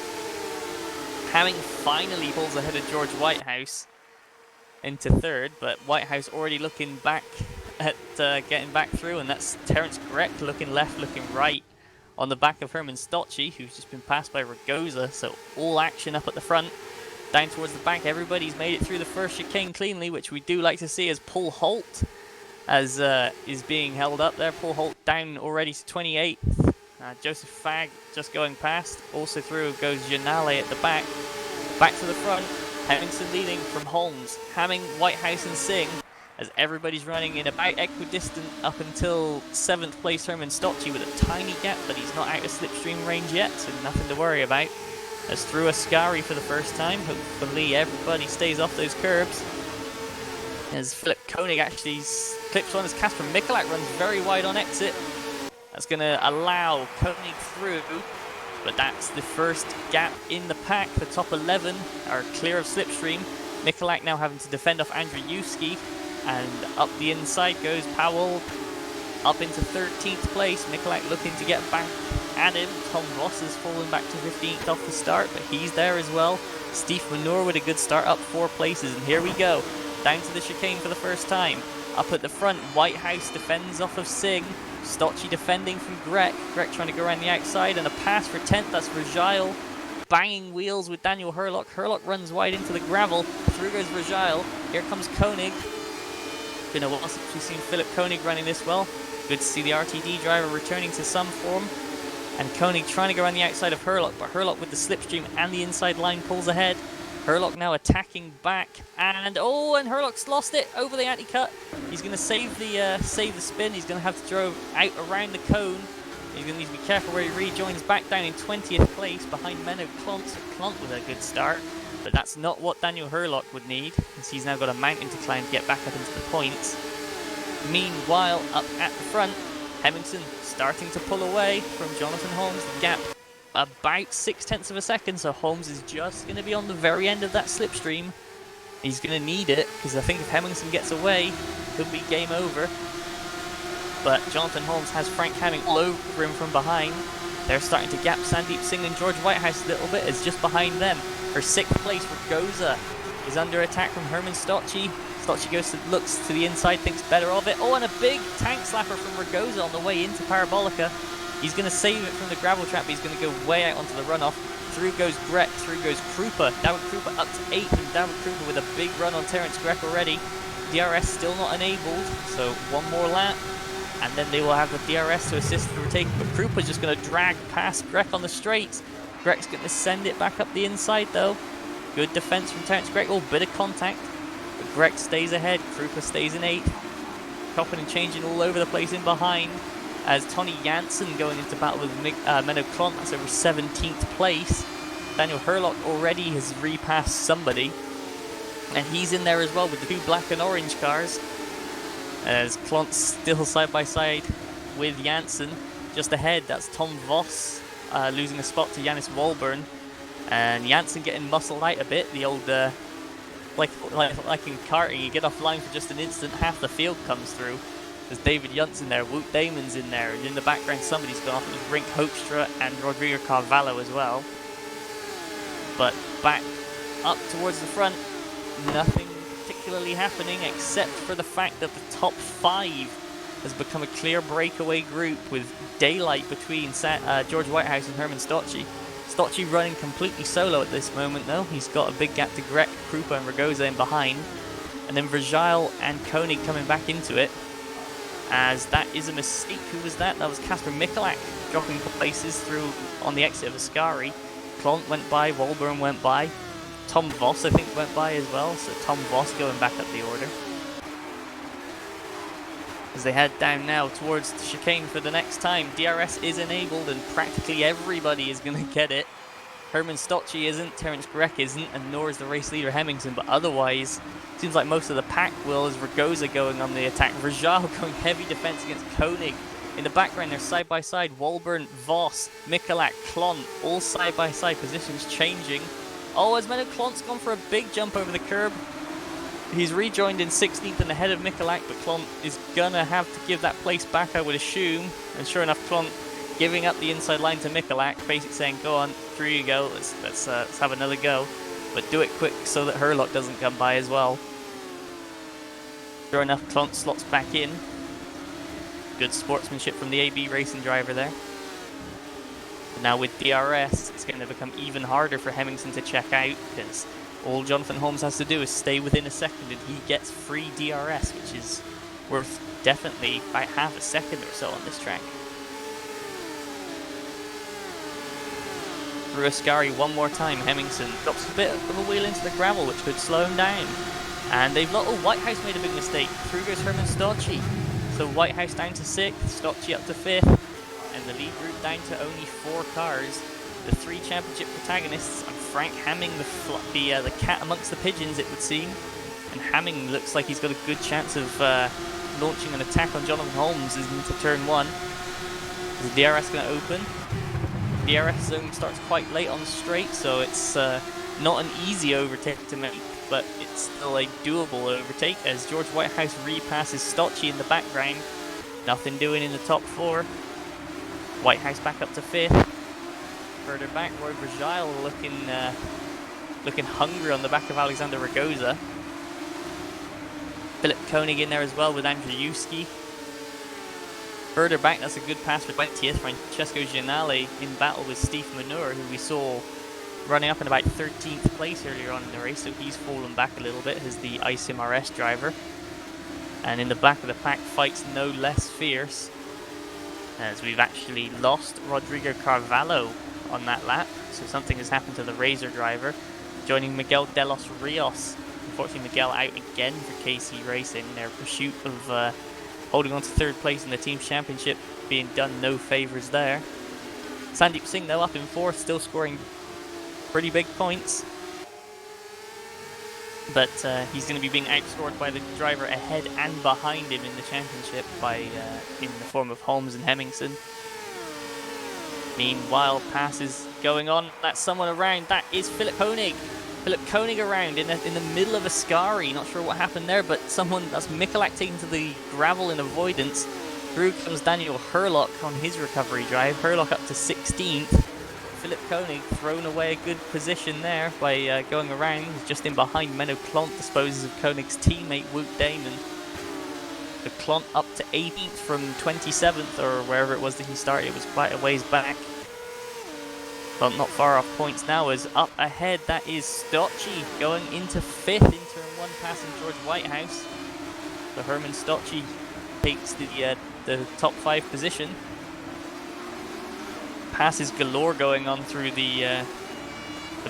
Hamming finally pulls ahead of George Whitehouse into 3rd, but Whitehouse already looking back at getting back through, and that's Terence Gret looking left, looking right on the back of Herman Stocci, who's just been passed by Rugoza, so all action up at the front. Down towards the back, everybody's made it through the first chicane cleanly, which we do like to see, as Paul Holt as is being held up there. Paul Holt down already to 28th. Joseph Fag just going past. Also through goes Janale at the back. Back to the front, Hemmingsen leading from Holmes. Hamming, Whitehouse and Singh, as everybody's running in about equidistant up until 7th place Herman Stocci with a tiny gap, but he's not out of slipstream range yet, so nothing to worry about. As through Ascari for the first time, hopefully everybody stays off those curbs. As Philip Koenig actually clips on, as Kasper Michalak runs very wide on exit. That's going to allow Koenig through, but that's the first gap in the pack. The top 11 are clear of slipstream. Michalak now having to defend off Andrzejewski, and up the inside goes Powell up into 13th place. Michalak looking to get back at him. Tom Voss has fallen back to 15th off the start, but he's there as well. Steve Manure with a good start, up 4 places, and here we go. Down to the chicane for the first time. Up at the front, Whitehouse defends off of Singh. Stocci defending from Grek. Grek trying to go around the outside, and a pass for 10th. That's Vergile. Banging wheels with Daniel Herlock. Herlock runs wide into the gravel. Through goes Vergile. Here comes Koenig. Been a while since we've seen Philip Koenig running this well. Good to see the RTD driver returning to some form. And Koenig trying to go around the outside of Herlock, but Herlock with the slipstream and the inside line pulls ahead. Herlock now attacking back, and and Herlock's lost it over the anti-cut. He's going to save the spin. He's going to have to drove out around the cone. He's going to need to be careful where he rejoins back down in 20th place behind Menno Klont. Klont with a good start, but that's not what Daniel Herlock would need, as he's now got a mountain to climb to get back up into the points. Meanwhile, up at the front, Hemmingsen starting to pull away from Jonathan Holmes. The gap about 0.6 of a second, so Holmes is just going to be on the very end of that slipstream. He's going to need it, because I think if Hemmingsen gets away, it could be game over. But Jonathan Holmes has Frank Hamming all over him from behind. They're starting to gap Sandeep Singh and George Whitehouse a little bit, as just behind them, for 6th place, Rugoza is under attack from Herman Stocci. Stocci looks to the inside, thinks better of it. And a big tank slapper from Rugoza on the way into Parabolica. He's going to save it from the gravel trap, but he's going to go way out onto the runoff. Through goes Grek, through goes Krupa. David Krupa up to 8th, and David Krupa with a big run on Terence Grek already. DRS still not enabled, so one more lap, and then they will have the DRS to assist the retaking. But Krupa's just going to drag past Grek on the straights. Grek's going to send it back up the inside though. Good defense from Terence Grek. Oh, bit of contact, but Grek stays ahead. Krupa stays in 8th. Chopping and changing all over the place in behind, as Tony Janssen going into battle with Menno Klont. That's over 17th place. Daniel Herlock already has repassed somebody, and he's in there as well with the 2 black and orange cars, as Klont's still side by side with Janssen. Just ahead, that's Tom Voss losing a spot to Yannis Walburn, and Janssen getting muscled out a bit. The old like in karting, you get offline for just an instant, half the field comes through. There's David Yunt's in there, Wout Damon's in there, and in the background somebody's gone off. It was Rink Hoekstra and Rodrigo Carvalho as well. But back up towards the front, nothing particularly happening except for the fact that the top 5 has become a clear breakaway group with daylight between George Whitehouse and Herman Stocci. Stocci running completely solo at this moment though. He's got a big gap to Grek, Krupa and Ragoza in behind. And then Vrjal and Koenig coming back into it, as that is a mistake. Who was that? That was Kasper Michalak dropping places through on the exit of Ascari. Klont went by, Walburn went by, Tom Voss I think went by as well, so Tom Voss going back up the order. As they head down now towards the chicane for the next time, DRS is enabled and practically everybody is going to get it. Herman Stocci isn't, Terence Grek isn't, and nor is the race leader Hemmingsen, but otherwise, seems like most of the pack will, as Ragoza going on the attack. Vrjal going heavy defense against Koenig. In the background, they're side by side. Walburn, Voss, Michalak, Klont, all side by side, positions changing. Oh, as Menno Klont's gone for a big jump over the curb. He's rejoined in 16th and ahead of Michalak, but Klont is gonna have to give that place back, I would assume. And sure enough, Klont giving up the inside line to Michalak, basically saying, "Go on, through you go. Let's have another go, but do it quick so that Herlock doesn't come by as well." Sure enough, Klont slots back in. Good sportsmanship from the AB Racing driver there. But now with DRS, it's going to become even harder for Hemmingsen to check out, because all Jonathan Holmes has to do is stay within a second and he gets free DRS, which is worth definitely about half a second or so on this track. Through Ascari one more time, Hemmingsen drops a bit of a wheel into the gravel, which could slow him down. And they've not. Oh, Whitehouse made a big mistake. Through goes Herman Stocci. So Whitehouse down to 6th, Stocci up to 5th, and the lead group down to only 4 cars. The 3 championship protagonists, and Frank Hamming, the cat amongst the pigeons, it would seem. And Hamming looks like he's got a good chance of launching an attack on Jonathan Holmes into turn 1. Is the DRS going to open? The DRS zone starts quite late on the straight, so it's not an easy overtake to make, but it's still a doable overtake as George Whitehouse repasses Stocci in the background. Nothing doing in the top 4. Whitehouse back up to 5th. Further back, Roy Vrjal looking hungry on the back of Alexander Ragoza. Philip Koenig in there as well with Andrzejewski. Further back, that's a good pass for 20th. Francesco Gianale in battle with Steve Manure, who we saw running up in about 13th place earlier on in the race, so he's fallen back a little bit as the ISIM-RS driver. And in the back of the pack, fights no less fierce, as we've actually lost Rodrigo Carvalho on that lap, so something has happened to the Razor driver, joining Miguel de los Rios. Unfortunately, Miguel out again for KC Racing in their pursuit of holding on to 3rd place in the team's championship, being done no favours there. Sandeep Singh though up in 4th, still scoring pretty big points, but he's going to be being outscored by the driver ahead and behind him in the championship by in the form of Holmes and Hemmingsen. Meanwhile, passes going on. That's someone around. That is Philip Koenig. Philip Koenig around in the middle of Ascari. Not sure what happened there, but someone, that's Michalak taken to the gravel in avoidance. Through comes Daniel Herlock on his recovery drive. Herlock up to 16th. Philip Koenig thrown away a good position there by going around. He's just in behind. Menno Klont disposes of Koenig's teammate Wout Damon. The Klont up to 18th from 27th or wherever it was that he started. It was quite a ways back. but not far off points now, as up ahead that is Stocci going into 5th in turn 1, passing George Whitehouse. So Herman Stocci takes the top 5 position. Passes galore going on through the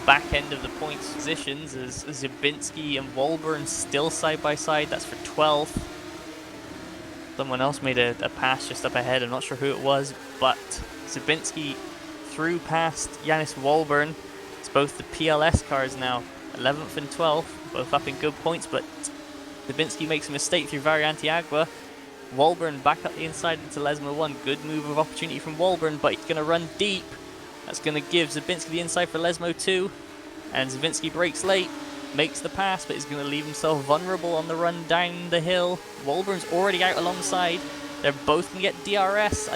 back end of the points positions, as Zabinski and Walburn still side by side. That's for 12th. Someone else made a pass just up ahead. I'm not sure who it was, but Zabinski through past Yanis Walburn. It's both the PLS cars now, 11th and 12th, both up in good points, but Zabinski makes a mistake through Variante Agua. Walburn back up the inside into Lesmo 1. Good move of opportunity from Walburn, but he's going to run deep. That's going to give Zabinski the inside for Lesmo 2. And Zabinski breaks late, makes the pass, but he's going to leave himself vulnerable on the run down the hill. Walburn's already out alongside. They're both going to get DRS.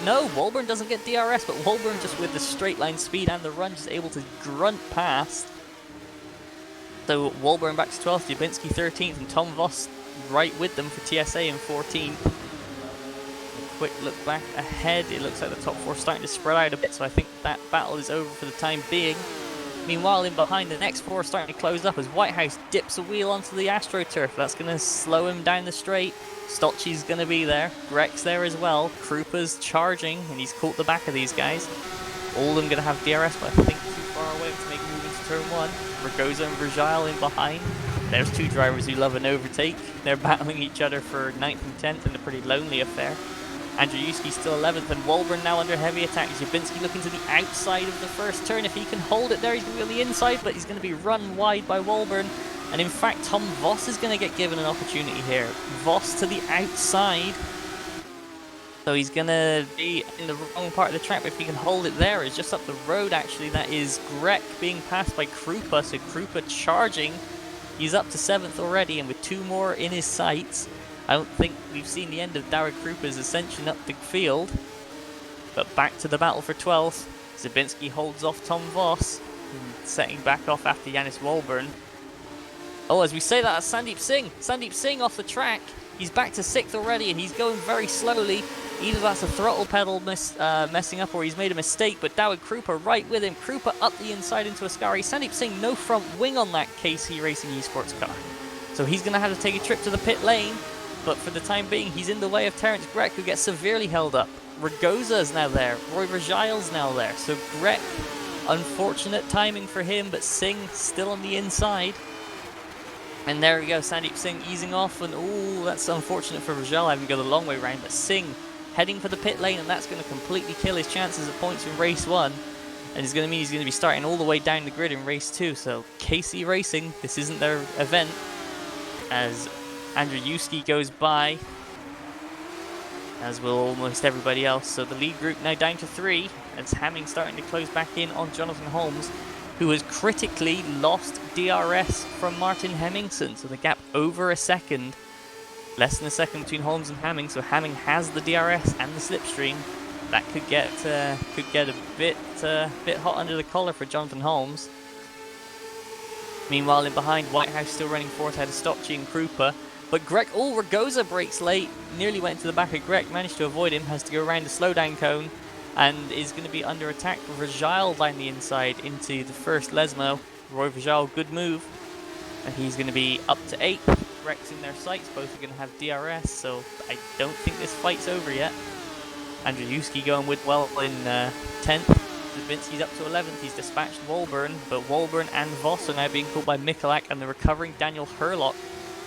No, Walburn doesn't get DRS, but Walburn just with the straight line speed and the run just able to grunt past. So Walburn back to 12th, Zabinski 13th, and Tom Voss right with them for TSA in 14th. A quick look back ahead, it looks like the top 4 starting to spread out a bit, so I think that battle is over for the time being. Meanwhile, in behind, the next 4 are starting to close up as Whitehouse dips a wheel onto the AstroTurf. That's going to slow him down the straight. Stocci's going to be there, Grek's there as well, Krupa's charging, and he's caught the back of these guys. All of them going to have DRS, but I think too far away to make a move into turn 1. Ragoza and Virgile in behind. There's 2 drivers who love an overtake. They're battling each other for 9th and 10th in a pretty lonely affair. Andrzejewski's still 11th, and Walburn now under heavy attack. Zabinski looking to the outside of the first turn. If he can hold it there, he's going to be on the inside, but he's going to be run wide by Walburn. And in fact, Tom Voss is going to get given an opportunity here. Voss to the outside. So he's going to be in the wrong part of the track, but if he can hold it there, it's just up the road actually. That is Grek being passed by Krupa, so Krupa charging. He's up to 7th already, and with 2 more in his sights, I don't think we've seen the end of Darragh Krupa's ascension up the field. But back to the battle for 12th. Zabinski holds off Tom Voss, setting back off after Yanis Walburn. Oh, as we say that, Sandeep Singh. Sandeep Singh off the track. He's back to 6th already, and he's going very slowly. Either that's a throttle pedal messing up, or he's made a mistake, but Darragh Krupa right with him. Krupa up the inside into Ascari. Sandeep Singh no front wing on that KC Racing Esports car. So he's going to have to take a trip to the pit lane, but for the time being, he's in the way of Terence Grek, who gets severely held up. Ragoza is now there. Roy Virgile's now there. So Grek, unfortunate timing for him, but Singh still on the inside. And there we go, Sandeep Singh easing off, and ooh, that's unfortunate for Virgile having to go the long way round, but Singh heading for the pit lane, and that's going to completely kill his chances of points in race 1. And it's going to mean he's going to be starting all the way down the grid in race 2. So KC Racing, this isn't their event, as Andrzejewski goes by, as will almost everybody else. So the lead group now down to 3, as Hamming starting to close back in on Jonathan Holmes, who has critically lost DRS from Martin Hemmingson. So the gap over a second, less than a second between Holmes and Hamming. So Hamming has the DRS and the slipstream. That could get a bit hot under the collar for Jonathan Holmes. Meanwhile, in behind, Whitehouse still running 4th out of Stocci and Krupa. But Grek, Ragoza breaks late, nearly went to the back of Grek, managed to avoid him, has to go around the slowdown cone, and is going to be under attack for Virgile down the inside into the first Lesmo. Roy Virgile, good move, and he's going to be up to 8th. Grek's in their sights, both are going to have DRS, so I don't think this fight's over yet. Andrzejewski going with well in 10th. Zabinski's up to 11th, he's dispatched Walburn, but Walburn and Voss are now being caught by Michalak and the recovering Daniel Hurlock.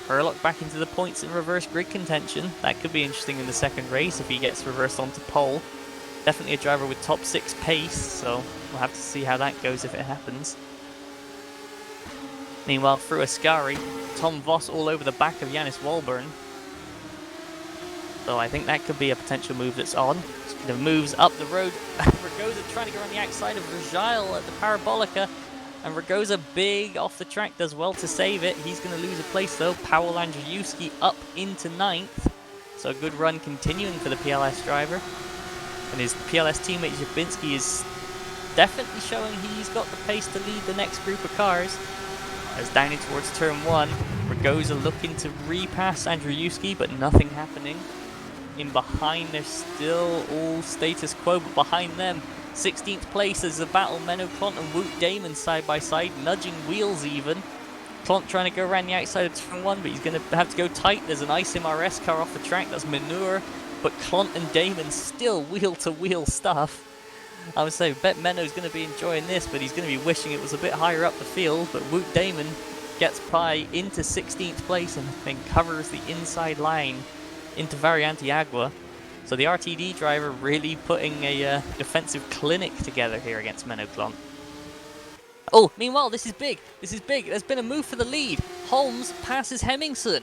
Hurlock back into the points in reverse grid contention. That could be interesting in the second race if he gets reversed onto pole. Definitely a driver with top 6 pace, so we'll have to see how that goes if it happens. Meanwhile, through Ascari, Tom Voss all over the back of Yanis Walburn. So I think that could be a potential move that's on. The moves up the road. Ragoza trying to go on the outside of Virgile at the Parabolica. And Ragoza big off the track, does well to save it. He's going to lose a place though. Paweł Andrzejewski up into 9th. So a good run continuing for the PLS driver. And his PLS teammate Zabinski is definitely showing he's got the pace to lead the next group of cars. As down in towards turn 1, Ragoza looking to repass Andrzejewski, but nothing happening. In behind, they're still all status quo, but behind them, 16th place as the battle Menno Clont and Wout Damon side by side, nudging wheels even. Clont trying to go around the outside of turn 1, but he's going to have to go tight. There's an Isim RS car off the track, that's manure, but Clont and Damon still wheel-to-wheel stuff. I would say, bet Menno's going to be enjoying this, but he's going to be wishing it was a bit higher up the field, but Wout Damon gets by into 16th place and then covers the inside line into Variante Agua. So the RTD driver really putting a defensive clinic together here against Menno Clont. Oh, meanwhile, this is big. This is big. There's been a move for the lead. Holmes passes Hemmingson.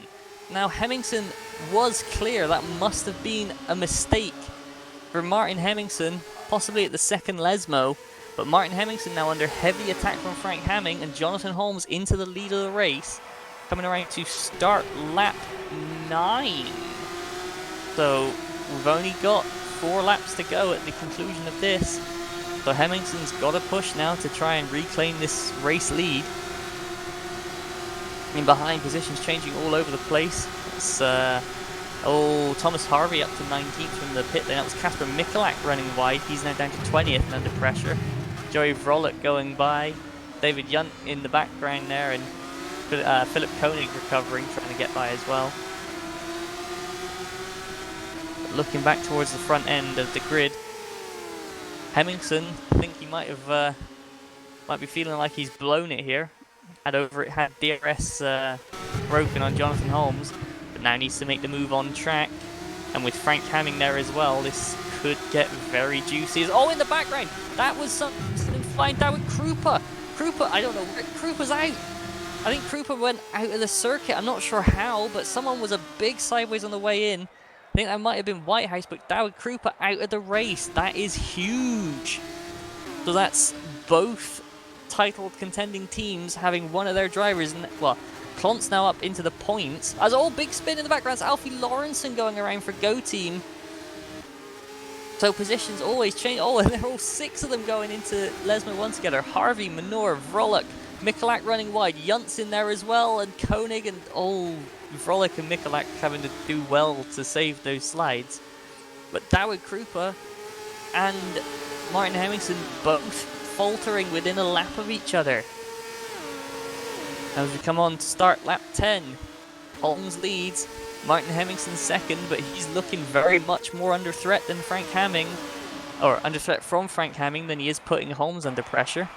Now, Hemmingson was clear. That must have been a mistake for Martin Hemmingson, possibly at the second Lesmo. But Martin Hemmingson now under heavy attack from Frank Hamming, and Jonathan Holmes into the lead of the race, coming around to start lap 9. So we've only got 4 laps to go at the conclusion of this. So Hemmingson's got to push now to try and reclaim this race lead. In behind, positions changing all over the place. It's Thomas Harvey up to 19th from the pit lane. That was Kasper Michalak running wide. He's now down to 20th and under pressure. Joey Vrolik going by. David Yunt in the background there, and Philip Koenig recovering, trying to get by as well. But looking back towards the front end of the grid, Hemmingson, I think he might be feeling like he's blown it here. Had DRS broken on Jonathan Holmes, but now needs to make the move on track. And with Frank Hamming there as well, this could get very juicy. Oh, in the background, that was something flying down with Krupa. I don't know where Krupa's out. I think Krupa went out of the circuit. I'm not sure how, but someone was a big sideways on the way in. I think that might have been Whitehouse, but David Krupa out of the race. That is huge. So that's both titled contending teams having one of their drivers. Well, Clont's now up into the points. As all big spin in the background, it's Alfie Lawrenson going around for Go Team. So positions always change. Oh, and they're all 6 of them going into Lesmo 1 together. Harvey, Manor, Vrolik, Michalak running wide. Yunt's in there as well, and Koenig, and Vrolik and Michalak having to do well to save those slides. But Dawid Krupa and Martin Hemmingson both faltering within a lap of each other. As we come on to start lap 10, Holmes leads, Martin Hemmingson second, but he's looking very much more under threat than Frank Hamming, or under threat from Frank Hamming than he is putting Holmes under pressure.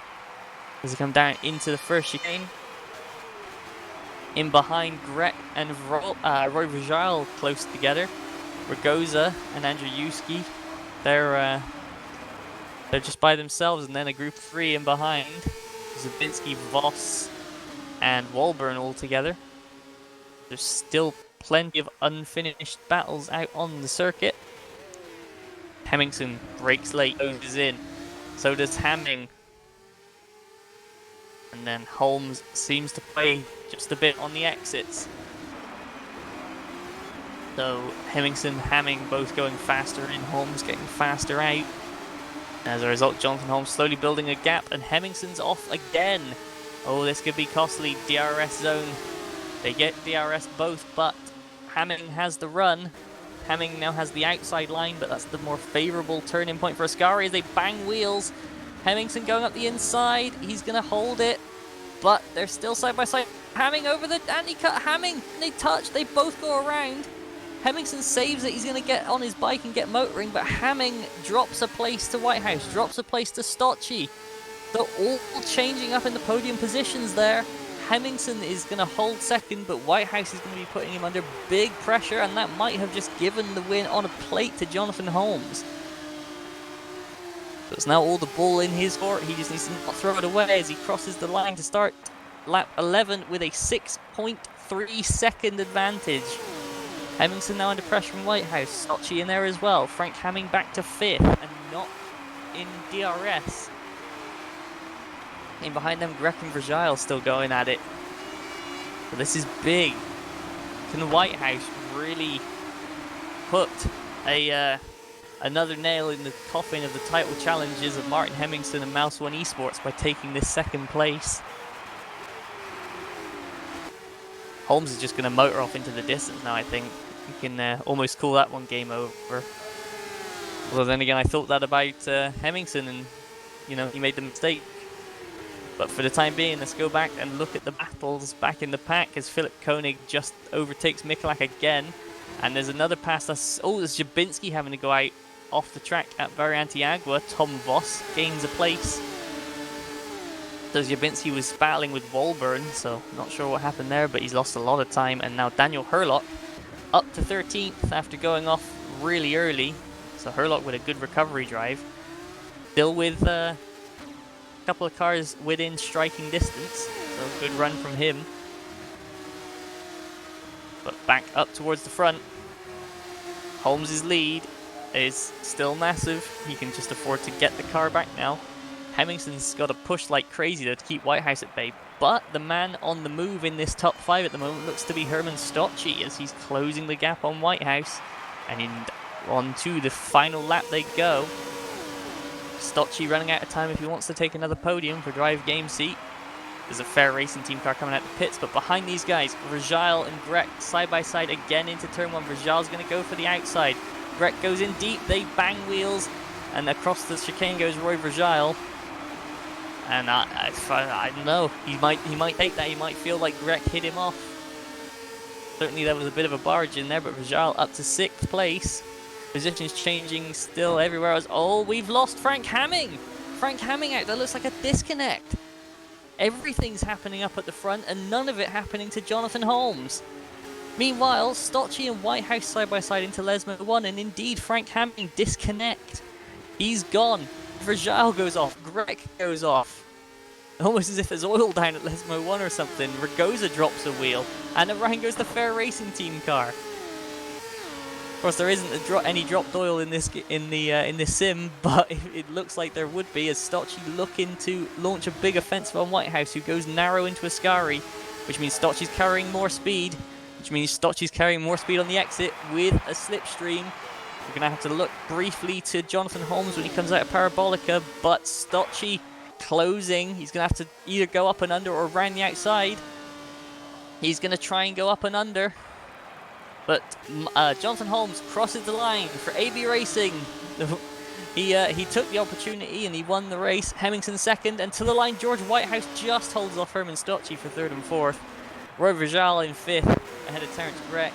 As he come down into the first chicane, in behind Grek and Roy Vajal close together. Ragoza and Andrzejewski, they're just by themselves, and then a group 3 in behind. Zabinski, Voss, and Walburn all together. There's still plenty of unfinished battles out on the circuit. Hemmingson breaks late, goes in. So does Hamming. And then Holmes seems to play just a bit on the exits. So Hemmingson, Hamming both going faster in, Holmes getting faster out. As a result, Jonathan Holmes slowly building a gap, and Hemmingson's off again. Oh, this could be costly. DRS zone. They get DRS both, but Hamming has the run. Hamming now has the outside line, but that's the more favourable turning point for Ascari as they bang wheels. Hemmingson going up the inside. He's going to hold it, but they're still side by side. Hamming over the anti-cut. Hamming, they touch. They both go around. Hemmingson saves it. He's going to get on his bike and get motoring, but Hamming drops a place to Whitehouse, drops a place to Stocci. They're all changing up in the podium positions there. Hemmingson is going to hold second, but Whitehouse is going to be putting him under big pressure, and that might have just given the win on a plate to Jonathan Holmes. So it's now all the ball in his court. He just needs to not throw it away as he crosses the line to start lap 11 with a 6.3 second advantage. Hemmingson now under pressure from Whitehouse. Stocci in there as well. Frank Hamming back to 5th and not in DRS. In behind them, Grek and Vragile still going at it. But this is big. Can Whitehouse really put another nail in the coffin of the title challenges of Martin Hemmingson and Mouse One Esports by taking this second place? Holmes is just going to motor off into the distance now, I think. You can almost call that one game over. Well, then again, I thought that about Hemmingson, and he made the mistake. But for the time being, let's go back and look at the battles back in the pack as Philip Koenig just overtakes Mikulak again. And there's another pass that's... Oh, there's Jabinski having to go out off the track at Variantiagua. Tom Voss gains a place. So Jabinski was battling with Walburn, so not sure what happened there, but he's lost a lot of time. And now Daniel Hurlock up to 13th after going off really early. So Hurlock with a good recovery drive. Still with a couple of cars within striking distance, so good run from him. But back up towards the front. Holmes' lead is still massive. He can just afford to get the car back now. Hemmingson's got to push like crazy to keep Whitehouse at bay. But the man on the move in this top 5 at the moment looks to be Herman Stocci as he's closing the gap on Whitehouse. And on to the final lap they go. Stocci running out of time if he wants to take another podium for drive game seat. There's a fair racing team car coming out the pits, but behind these guys, Rajal and Grek side by side again into turn 1. Rajal's going to go for the outside. Grek goes in deep, they bang wheels, and across the chicane goes Roy Rajal. And I don't know, he might take that, he might feel like Grek hit him off. Certainly there was a bit of a barge in there, but Rajal up to 6th place. Positions changing still everywhere else. Oh, we've lost Frank Hamming! Frank Hamming out, that looks like a disconnect. Everything's happening up at the front and none of it happening to Jonathan Holmes. Meanwhile, Stocci and Whitehouse side by side into Lesmo 1, and indeed Frank Hamming disconnect. He's gone. Rajal goes off, Grek goes off. Almost as if there's oil down at Lesmo 1 or something. Ragosa drops a wheel, and around goes the Fair Racing Team car. Of course, there isn't any dropped oil in this sim, but it looks like there would be as Stocci looking to launch a big offensive on Whitehouse, who goes narrow into Ascari, which means Stocci's carrying more speed, which means Stocci's carrying more speed on the exit with a slipstream. We're going to have to look briefly to Jonathan Holmes when he comes out of Parabolica, but Stocci closing. He's going to have to either go up and under or around the outside. He's going to try and go up and under. But Jonathan Holmes crosses the line for AB Racing. He took the opportunity and he won the race. Hemmingson second, and to the line George Whitehouse just holds off Herman Stocci for 3rd and 4th. Roy Rajal in 5th, ahead of Terence Grek.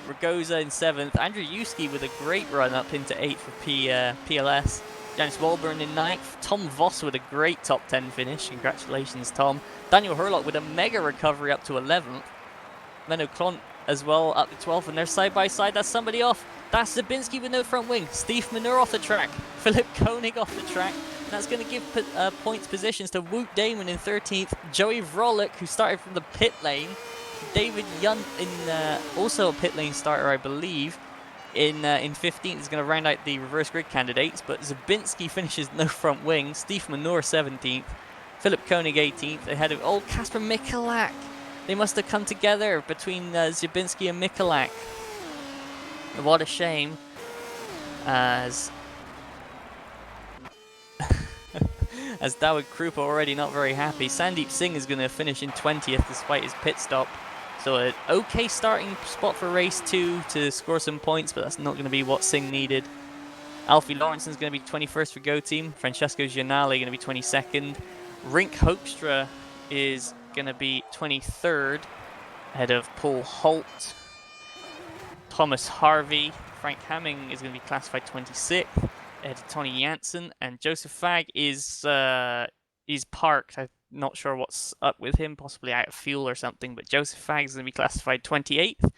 Ragosa in 7th. Andrew Yuski with a great run up into 8th for PLS. Janis Walburn in 9th. Tom Voss with a great top 10 finish. Congratulations, Tom. Daniel Hurlock with a mega recovery up to 11th. Menno Klont as well up to 12th, and they're side by side. That's somebody off. That's Zabinski with no front wing. Steve Manure off the track. Philip Koenig off the track. That's going to give points positions to Wout Damon in 13th. Joey Vrolik, who started from the pit lane. David Young in also a pit lane starter, I believe. In 15th is going to round out the reverse grid candidates, but Zabinski finishes no front wing. Steve Manure 17th. Philip Koenig 18th, ahead of Kasper Mikulak. They must have come together between Zabinski and Mikulak. What a shame. As Dawid Krupa already not very happy. Sandeep Singh is going to finish in 20th despite his pit stop. So an okay starting spot for race 2 to score some points, but that's not going to be what Singh needed. Alfie Lawrence is going to be 21st for Go Team. Francesco Gianali going to be 22nd. Rink Hoekstra is going to be 23rd, ahead of Paul Holt. Thomas Harvey. Frank Hamming is going to be classified 26th, ahead of Tony Janssen. And Joseph Fagg is parked. I'm not sure what's up with him, possibly out of fuel or something, but Joseph Fagg is going to be classified 28th.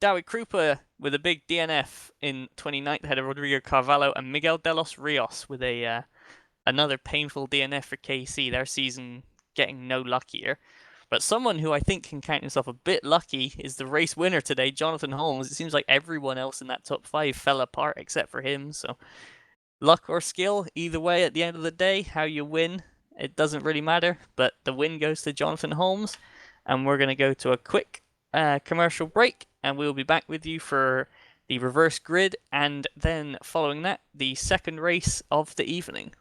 Dawid Krupa with a big DNF in 29th, ahead of Rodrigo Carvalho, and Miguel de los Rios with a another painful DNF for KC. Their season getting no luckier. But someone who I think can count himself a bit lucky is the race winner today, Jonathan Holmes. It seems like everyone else in that top 5 fell apart except for him. So luck or skill, either way, at the end of the day, how you win, it doesn't really matter. But the win goes to Jonathan Holmes. And we're going to go to a quick commercial break, and we'll be back with you for the reverse grid, and then following that, the second race of the evening.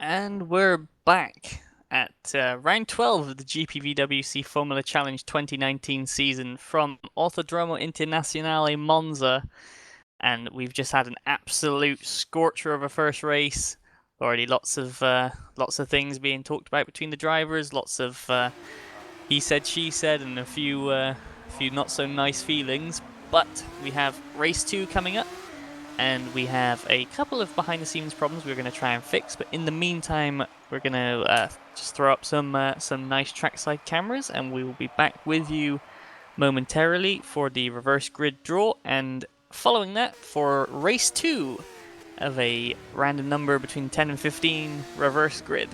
And we're back at round 12 of the GPVWC Formula Challenge 2019 season from Autodromo Internazionale Monza. And we've just had an absolute scorcher of a first race. Already lots of things being talked about between the drivers, lots of he said, she said, and a few not so nice feelings. But we have race 2 coming up, and we have a couple of behind-the-scenes problems we're going to try and fix. But in the meantime, we're going to just throw up some nice trackside cameras, and we will be back with you momentarily for the reverse grid draw, and following that for race 2 of a random number between 10 and 15 reverse grid.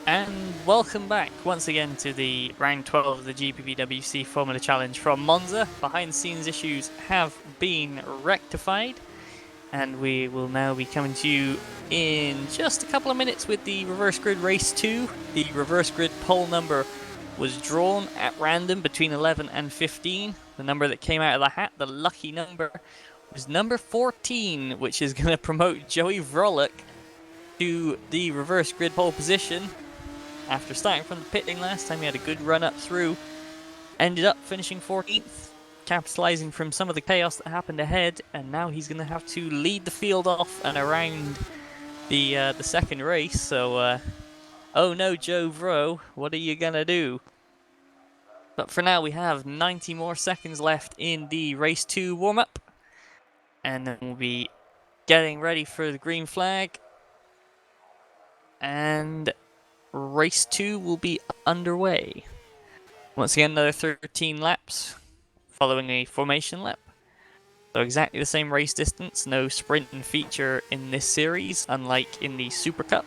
And welcome back once again to the round 12 of the GPVWC Formula Challenge from Monza. Behind the scenes issues have been rectified, and we will now be coming to you in just a couple of minutes with the reverse grid race 2. The reverse grid pole number was drawn at random between 11 and 15. The number that came out of the hat, the lucky number, was number 14, which is going to promote Joey Vrolic to the reverse grid pole position. After starting from the pitting last time, he had a good run up through. Ended up finishing 14th, capitalizing from some of the chaos that happened ahead, and now he's going to have to lead the field off and around the second race. So, oh no, Joe Vro, what are you going to do? But for now, we have 90 more seconds left in the race 2 warm-up, and then we'll be getting ready for the green flag. And race 2 will be underway. Once again, another 13 laps following a formation lap. So exactly the same race distance, no sprinting feature in this series, unlike in the Super Cup.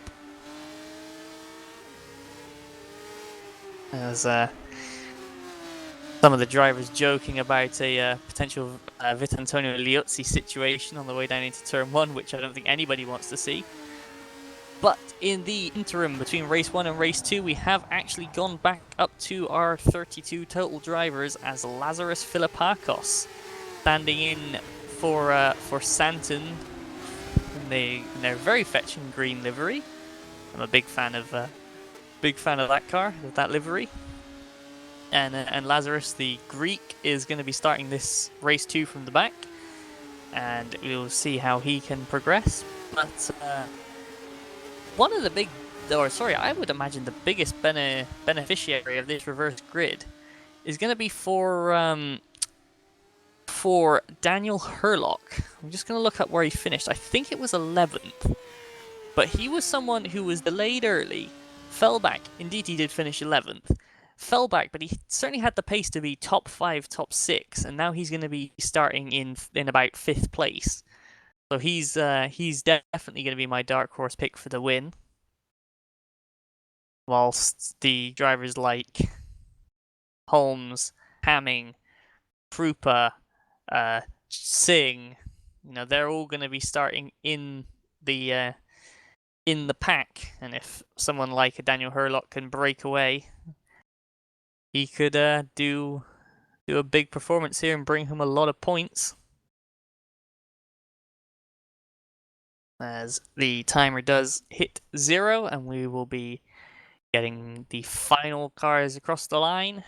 As some of the drivers joking about a potential Vitantonio Liuzzi situation on the way down into turn 1, which I don't think anybody wants to see. But in the interim between race 1 and race 2, we have actually gone back up to our 32 total drivers, as Lazarus Philippakos standing in for Santon in their very fetching green livery. I'm a big fan of that car, of that livery. And Lazarus, the Greek, is going to be starting this race 2 from the back, and we'll see how he can progress. But one of the big, I would imagine the biggest beneficiary of this reverse grid is going to be for Daniel Hurlock. I'm just going to look up where he finished. I think it was 11th, but he was someone who was delayed early, fell back. Indeed, he did finish 11th. Fell back, but he certainly had the pace to be top 5, top 6, and now he's going to be starting in about 5th place. So he's definitely going to be my dark horse pick for the win. Whilst the drivers like Holmes, Hamming, Krupa, Singh, they're all going to be starting in the pack. And if someone like a Daniel Hurlock can break away he could do a big performance here and bring him a lot of points. As the timer does hit 0, and we will be getting the final cars across the line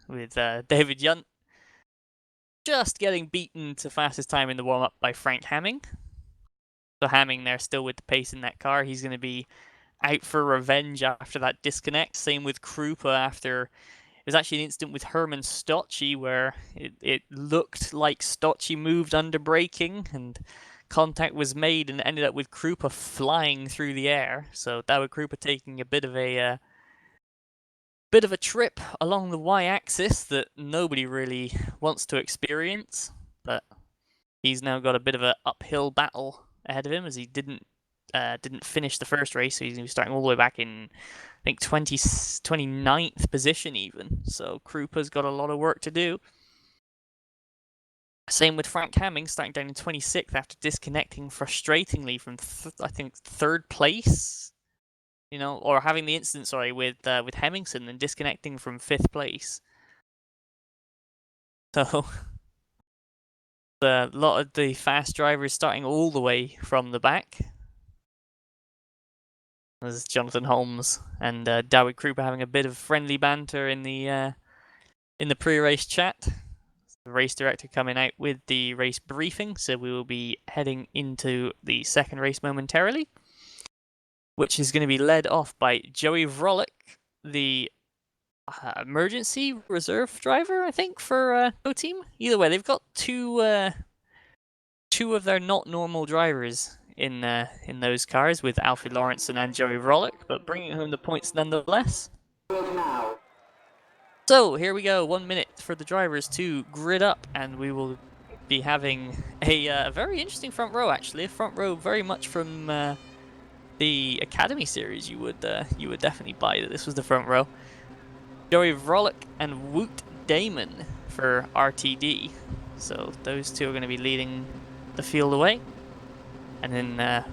with David Yunt just getting beaten to fastest time in the warm-up by Frank Hamming. So Hamming there still with the pace in that car. He's going to be out for revenge after that disconnect. Same with Krupa after... It was actually an incident with Herman Stocci where it looked like Stocci moved under braking and contact was made and ended up with Krupa flying through the air. So David Krupa taking a bit of a trip along the y-axis that nobody really wants to experience, but he's now got a bit of an uphill battle ahead of him as he didn't finish the first race, so he's starting all the way back in, I think, 29th position even. So Krupa's got a lot of work to do. Same with Frank Hamming, starting down in 26th after disconnecting frustratingly from, I think, 3rd place. You know, or having the incident, sorry, with Hemmingson and disconnecting from 5th place. So a lot of the fast drivers starting all the way from the back. There's Jonathan Holmes and David Krupa having a bit of friendly banter in the pre-race chat. The race director coming out with the race briefing, so we will be heading into the second race momentarily, which is going to be led off by Joey Vrolick, the emergency reserve driver, I think, for Go Team. Either way, they've got two of their not normal drivers in those cars with Alfie Lawrenson and Joey Vrolick, but bringing home the points nonetheless. So here we go, 1 minute for the drivers to grid up, and we will be having a very interesting front row, actually. A front row very much from the Academy series. You would definitely buy that this was the front row. Joey Vrolick and Woot Damon for RTD. So those two are going to be leading the field away. And then,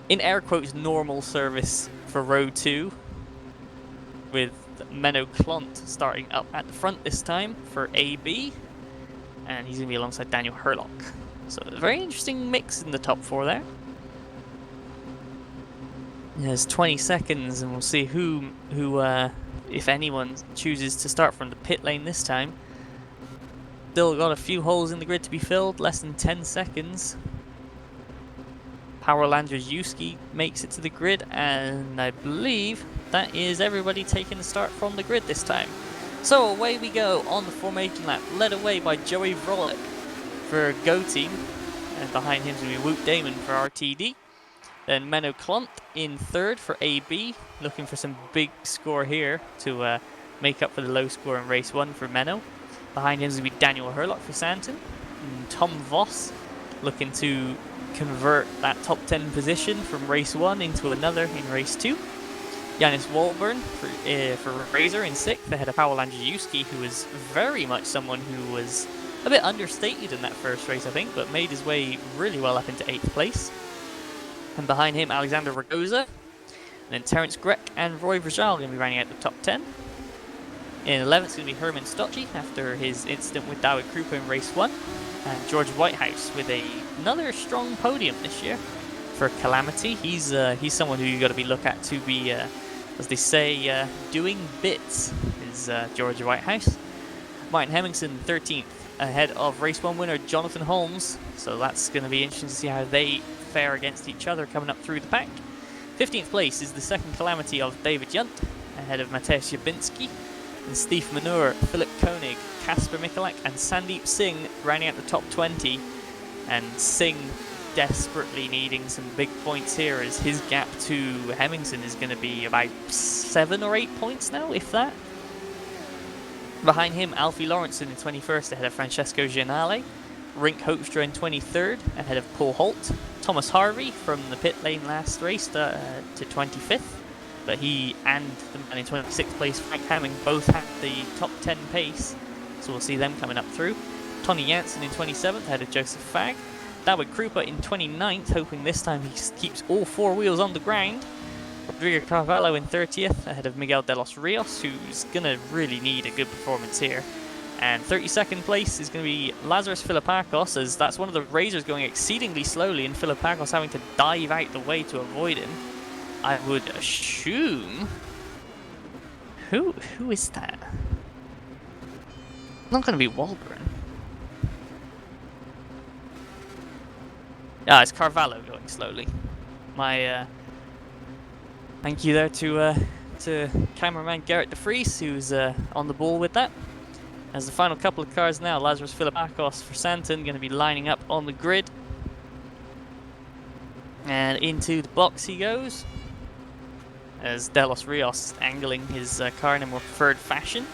in air quotes, normal service for row 2, with Menno Klont starting up at the front this time for AB. And he's going to be alongside Daniel Herlock. So a very interesting mix in the top 4 there. There's 20 seconds, and we'll see who if anyone chooses to start from the pit lane this time. Still got a few holes in the grid to be filled, less than 10 seconds. Power Landrzejewski makes it to the grid, and I believe that is everybody taking the start from the grid this time. So away we go on the formation lap, led away by Joey Vrolick for Go Team, and behind him is going to be Woot Damon for RTD. Then Menno Klont in 3rd for AB, looking for some big score here to make up for the low score in race 1 for Menno. Behind him is going to be Daniel Herlock for Santon. And Tom Voss looking to convert that top 10 position from race 1 into another in race 2. Janis Walburn for Razor in 6th, ahead of Paweł Landrzejewski, who was very much someone who was a bit understated in that first race, I think, but made his way really well up into 8th place. And behind him, Alexander Ragoza. And then Terence Grech and Roy Vrjal are going to be running out the top 10. In 11th, it's going to be Herman Stocci after his incident with David Krupa in race 1. And George Whitehouse with another strong podium this year for Calamity. He's someone who you've got to be looked at to be, as they say, doing bits, is George Whitehouse. Martin Hemmingson, 13th, ahead of race 1 winner Jonathan Holmes. So that's going to be interesting to see how they fare against each other coming up through the pack. 15th place is the second Calamity of David Yunt, ahead of Mateusz Jabinski. And Steve Manure, Philip Koenig, Kasper Michalak and Sandeep Singh rounding out the top 20. And Singh desperately needing some big points here, as his gap to Hemmingson is going to be about 7 or 8 points now, if that. Behind him, Alfie Lawrenson in 21st, ahead of Francesco Gianale. Rink Hoekstra in 23rd, ahead of Paul Holt. Thomas Harvey from the pit lane last race to 25th. But he and the man in 26th place, Frank Hamming, both had the top 10 pace. So we'll see them coming up through. Tony Janssen in 27th, ahead of Joseph Fagg. David Krupa in 29th, hoping this time he keeps all 4 wheels on the ground. Rodrigo Carvalho in 30th, ahead of Miguel de los Rios, who's going to really need a good performance here. And 32nd place is going to be Lazarus Philippakos, as that's one of the Razors going exceedingly slowly, and Philippakos having to dive out the way to avoid him. I would assume... Who is that? Not going to be Walburn. Ah, it's Carvalho going slowly. My thank you there to cameraman Garrett De Vries, who's on the ball with that. As the final couple of cars now, Lazarus Philippakos for Santon going to be lining up on the grid. And into the box he goes, as De Los Rios angling his car in a more preferred fashion.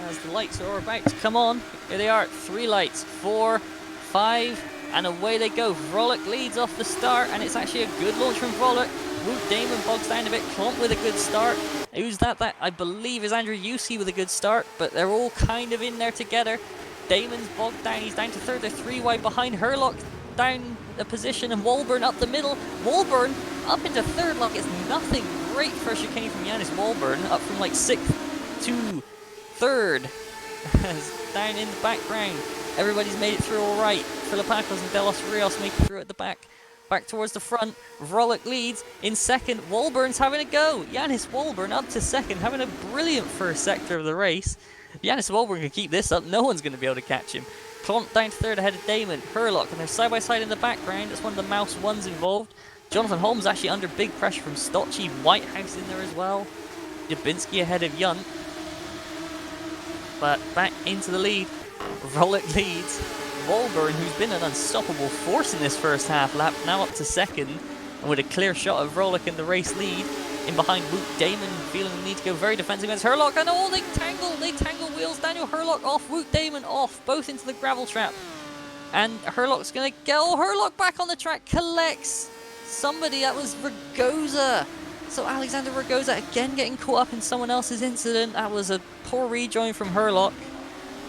As the lights are about to come on, here they are, 3 lights, 4, 5, and away they go. Vrolik leads off the start, and it's actually a good launch from Vrolik. Wout Damon bogs down a bit, Klomp with a good start. Who's that? That I believe is Andrew Yusi with a good start, but they're all kind of in there together. Damon's bogged down, he's down to third, they're 3 wide behind. Herlock down a position, and Walburn up the middle. Walburn up into third like it's nothing. Great first chicane from Yannis Walburn, up from like 6th to 3rd. Down in the background, everybody's made it through alright. Philippakos and De Los Rios make it through at the back. Back towards the front, Vrolik leads in 2nd. Walburn's having a go. Yannis Walburn up to 2nd, having a brilliant first sector of the race. If Yannis Walburn can keep this up, no one's going to be able to catch him. Klomp down to 3rd ahead of Damon. Herlock, and they're side by side in the background. That's one of the mouse ones involved. Jonathan Holmes actually under big pressure from Stocci. Whitehouse in there as well. Jabinski ahead of Yunt. But back into the lead. Vrolik leads. Walburn, who's been an unstoppable force in this first half lap, now up to 2nd, and with a clear shot of Vrolik in the race lead. In behind Wout Damon, feeling the need to go very defensive against Herlock, and oh, they tangle wheels. Daniel Herlock off, Wout Damon off, both into the gravel trap. And Herlock's going to go, Herlock back on the track, collects somebody. That was Ragosa. So Alexander Ragosa again getting caught up in someone else's incident. That was a poor rejoin from Herlock.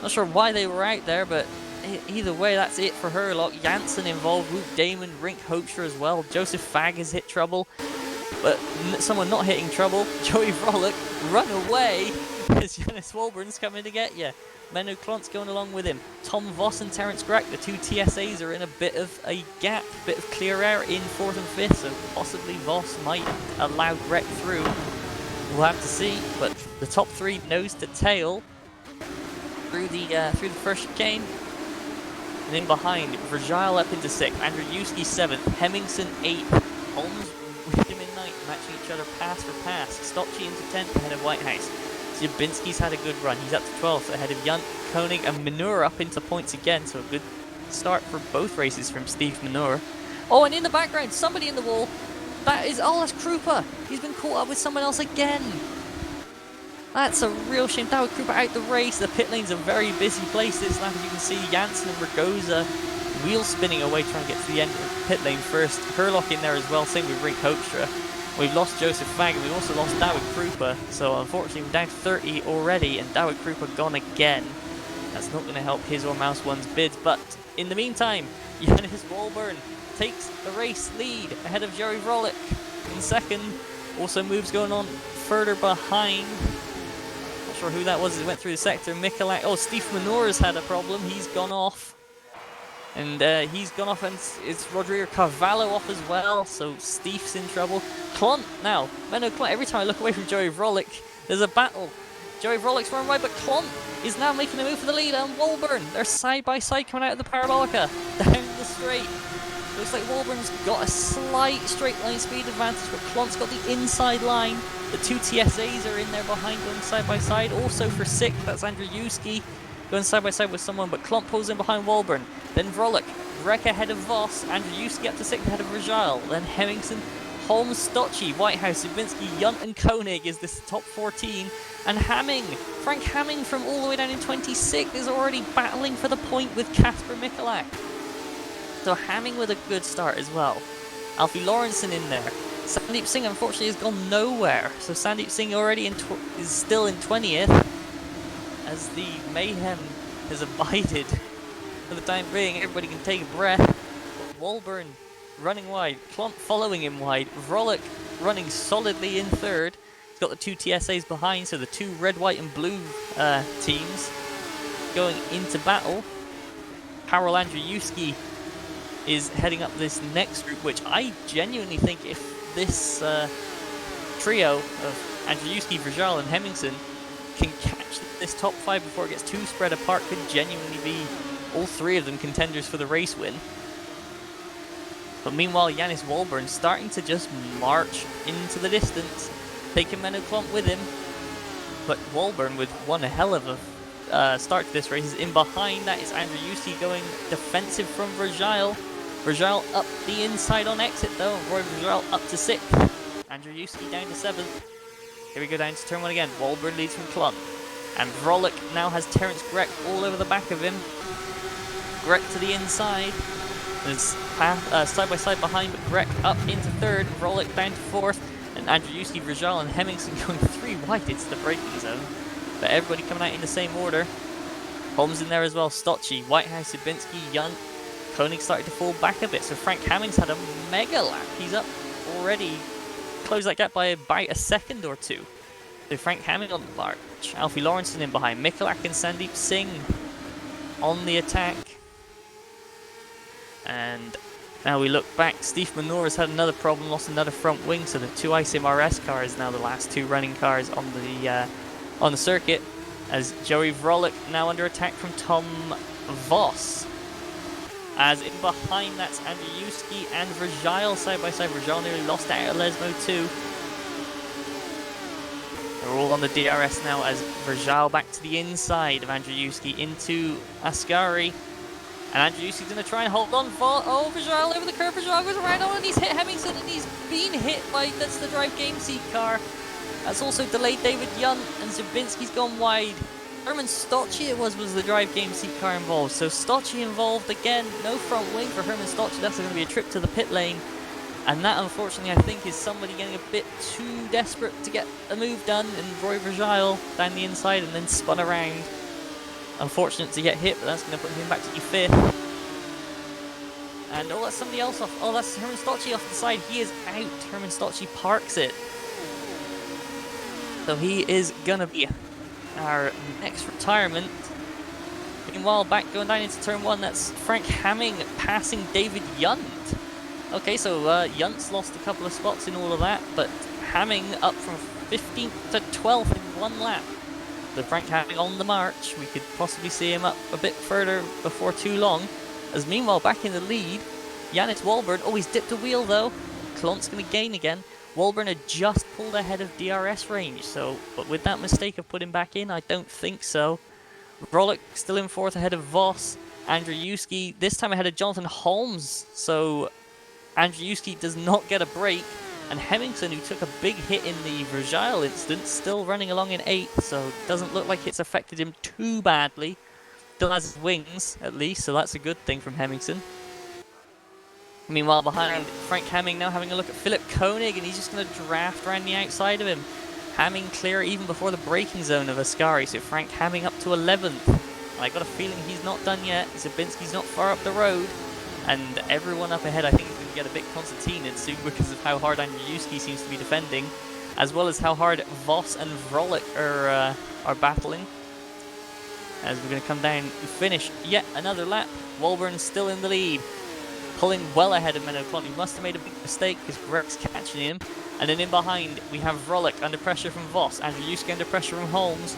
Not sure why they were out there, but either way, that's it for Herlock. Janssen involved, Wout Damon, Rink Hoekstra as well. Joseph Fagg has hit trouble, but someone not hitting trouble, Joey Vrolik, run away as Yannis Walburn's coming to get you. Menno Klontz going along with him. Tom Voss and Terence Grech, the 2 TSAs, are in a bit of a gap, bit of clear air in 4th and 5th, so possibly Voss might allow Grech through. We'll have to see, but the top 3 nose to tail through the first chicane. And in behind, Virgile up into 6th, Andrew Yuski 7th, Hemmingson 8th, Holmes with him in 9th, matching each other pass for pass. Stocci into 10th ahead of Whitehouse. Zibinski's had a good run, he's up to 12th ahead of Yunt, Koenig and Minur up into points again, so a good start for both races from Steve Minur. Oh, and in the background, somebody in the wall, that's Krupa, he's been caught up with someone else again. That's a real shame. David Krupa out the race. The pit lane's a very busy place this lap, as you can see. Janssen and Ragosa wheel spinning away trying to get to the end of the pit lane first. Herlock in there as well, same with Rink Hoekstra. We've lost Joseph Fagg, and we've also lost David Krupa. So unfortunately we're down to 30 already, and David Krupa gone again. That's not going to help his or Mouse One's bids. But in the meantime, Yannis Walburn takes the race lead ahead of Joey Vrolik in 2nd. Also moves going on further behind. Sure who that was as he went through the sector. Mikulak. Oh, Steve Minora's had a problem. He's gone off. And he's gone off, and it's Rodrigo Carvalho off as well. So Steve's in trouble. Klont now. Menno Klont. Every time I look away from Joey Vrolik, there's a battle. Joey Vrolik's running right, but Klont is now making a move for the lead. And Walburn, they're side by side coming out of the Parabolica. Down the straight. Looks like Walburn's got a slight straight line speed advantage, but Klont's got the inside line. The 2 TSAs are in there behind, going side by side. Also for 6th, that's Andrew Yuski going side by side with someone, but Klont pulls in behind Walburn. Then Vrolik, Grech ahead of Voss, Andrew Yuski up to 6th ahead of Rajal. Then Hemmingson, Holmes, Stocci, Whitehouse, Zubinski, Yunt and Koenig is this top 14. And Hamming, Frank Hamming from all the way down in 26th is already battling for the point with Kasper Mikulak. So Hamming with a good start as well. Alfie Lawrenson in there. Sandeep Singh unfortunately has gone nowhere. So Sandeep Singh already is still in 20th. As the mayhem has abided for the time being, everybody can take a breath. But Walburn running wide, Klont following him wide, Vrolik running solidly in third. He's got the 2 TSAs behind, so the 2 red, white and blue teams going into battle. Karol Andrzejewski is heading up this next group, which I genuinely think if this trio of Andrzejewski, Vrjal and Hemmingsen can catch this top 5 before it gets too spread apart, could genuinely be all 3 of them contenders for the race win. But meanwhile, Janis Wolbern starting to just march into the distance, taking Menno Klomp with him. But Wolbern, with one hell of a start to this race, is in behind. That is Andrzejewski going defensive from Vrjal. Vrjal up the inside on exit though, Roy Vrjal up to 6th. Andrzejewski down to 7th. Here we go down to turn 1 again. Wolbern leads from Klomp. And Vrolik now has Terence Grek all over the back of him. Grek to the inside. There's side by side behind, but Grek up into 3rd. Vrolik down to 4th. And Andrzejewski, Vrjal and Hemmingsen going 3 wide into the braking zone. But everybody coming out in the same order. Holmes in there as well. Stocci, Whitehouse, Sabinski, Yunt. Koenig started to fall back a bit, so Frank Hamming's had a mega lap. He's up already, closed that gap by about a second or 2. So Frank Hamming on the march. Alfie Lawrenson in behind. Mikulak and Sandeep Singh on the attack. And now we look back. Steve Manor has had another problem, lost another front wing, so the 2 ISIM RS cars now the last 2 running cars on the circuit. As Joey Vrolik now under attack from Tom Voss. As in behind, that's Andrzejewski and Vrjal side by side. Vrjal nearly lost out at Lesmo too. They're all on the DRS now as Vrjal back to the inside of Andrzejewski into Ascari. And Andrzejewski's going to try and hold on. Oh, Vrjal over the curve. Vrjal goes around on and he's hit Hemmingsen and he's been hit by, that's the Drive Game Seat car. That's also delayed David Yunt and Zabinski's gone wide. Herman Stocci it was the Drive Game Seat car involved. So Stocci involved again. No front wing for Herman Stocci. That's going to be a trip to the pit lane. And that, unfortunately, I think is somebody getting a bit too desperate to get a move done. And Roy Vrjal down the inside and then spun around. Unfortunate to get hit, but that's going to put him back to 5th. And oh, that's somebody else off. Oh, that's Herman Stocci off the side. He is out. Herman Stocci parks it. So he is going to be our next retirement. Meanwhile, back going down into turn 1, that's Frank Hamming passing David Yunt. Okay, so Yunt's lost a couple of spots in all of that, but Hamming up from 15th to 12th in 1 lap. So Frank Hamming on the march. We could possibly see him up a bit further before too long. As meanwhile, back in the lead, Janis Wolbern. Oh, he's dipped a wheel though. Klont's going to gain again. Wolbern had just pulled ahead of DRS range, so, but with that mistake of putting back in, I don't think so. Vrolik still in 4th ahead of Voss. Andrzejewski this time ahead of Jonathan Holmes, so Andrzejewski does not get a break. And Hemmingsen, who took a big hit in the Vrjal incident, still running along in 8th, so doesn't look like it's affected him too badly. Still has his wings, at least, so that's a good thing from Hemmingsen. Meanwhile, behind, Frank Hamming now having a look at Philip Koenig, and he's just going to draft around the outside of him. Hamming clear even before the braking zone of Ascari, so Frank Hamming up to 11th. I got a feeling he's not done yet. Zabinski's not far up the road, and everyone up ahead I think is going to get a bit concertinaed soon because of how hard Andrzejewski seems to be defending, as well as how hard Voss and Vrolik are battling. As we're going to come down and finish yet another lap. Wolbern still in the lead, pulling well ahead of Menno Klomp. He must have made a big mistake because Greg's catching him. And then in behind, we have Vrolik under pressure from Voss. Andrzejewski under pressure from Holmes.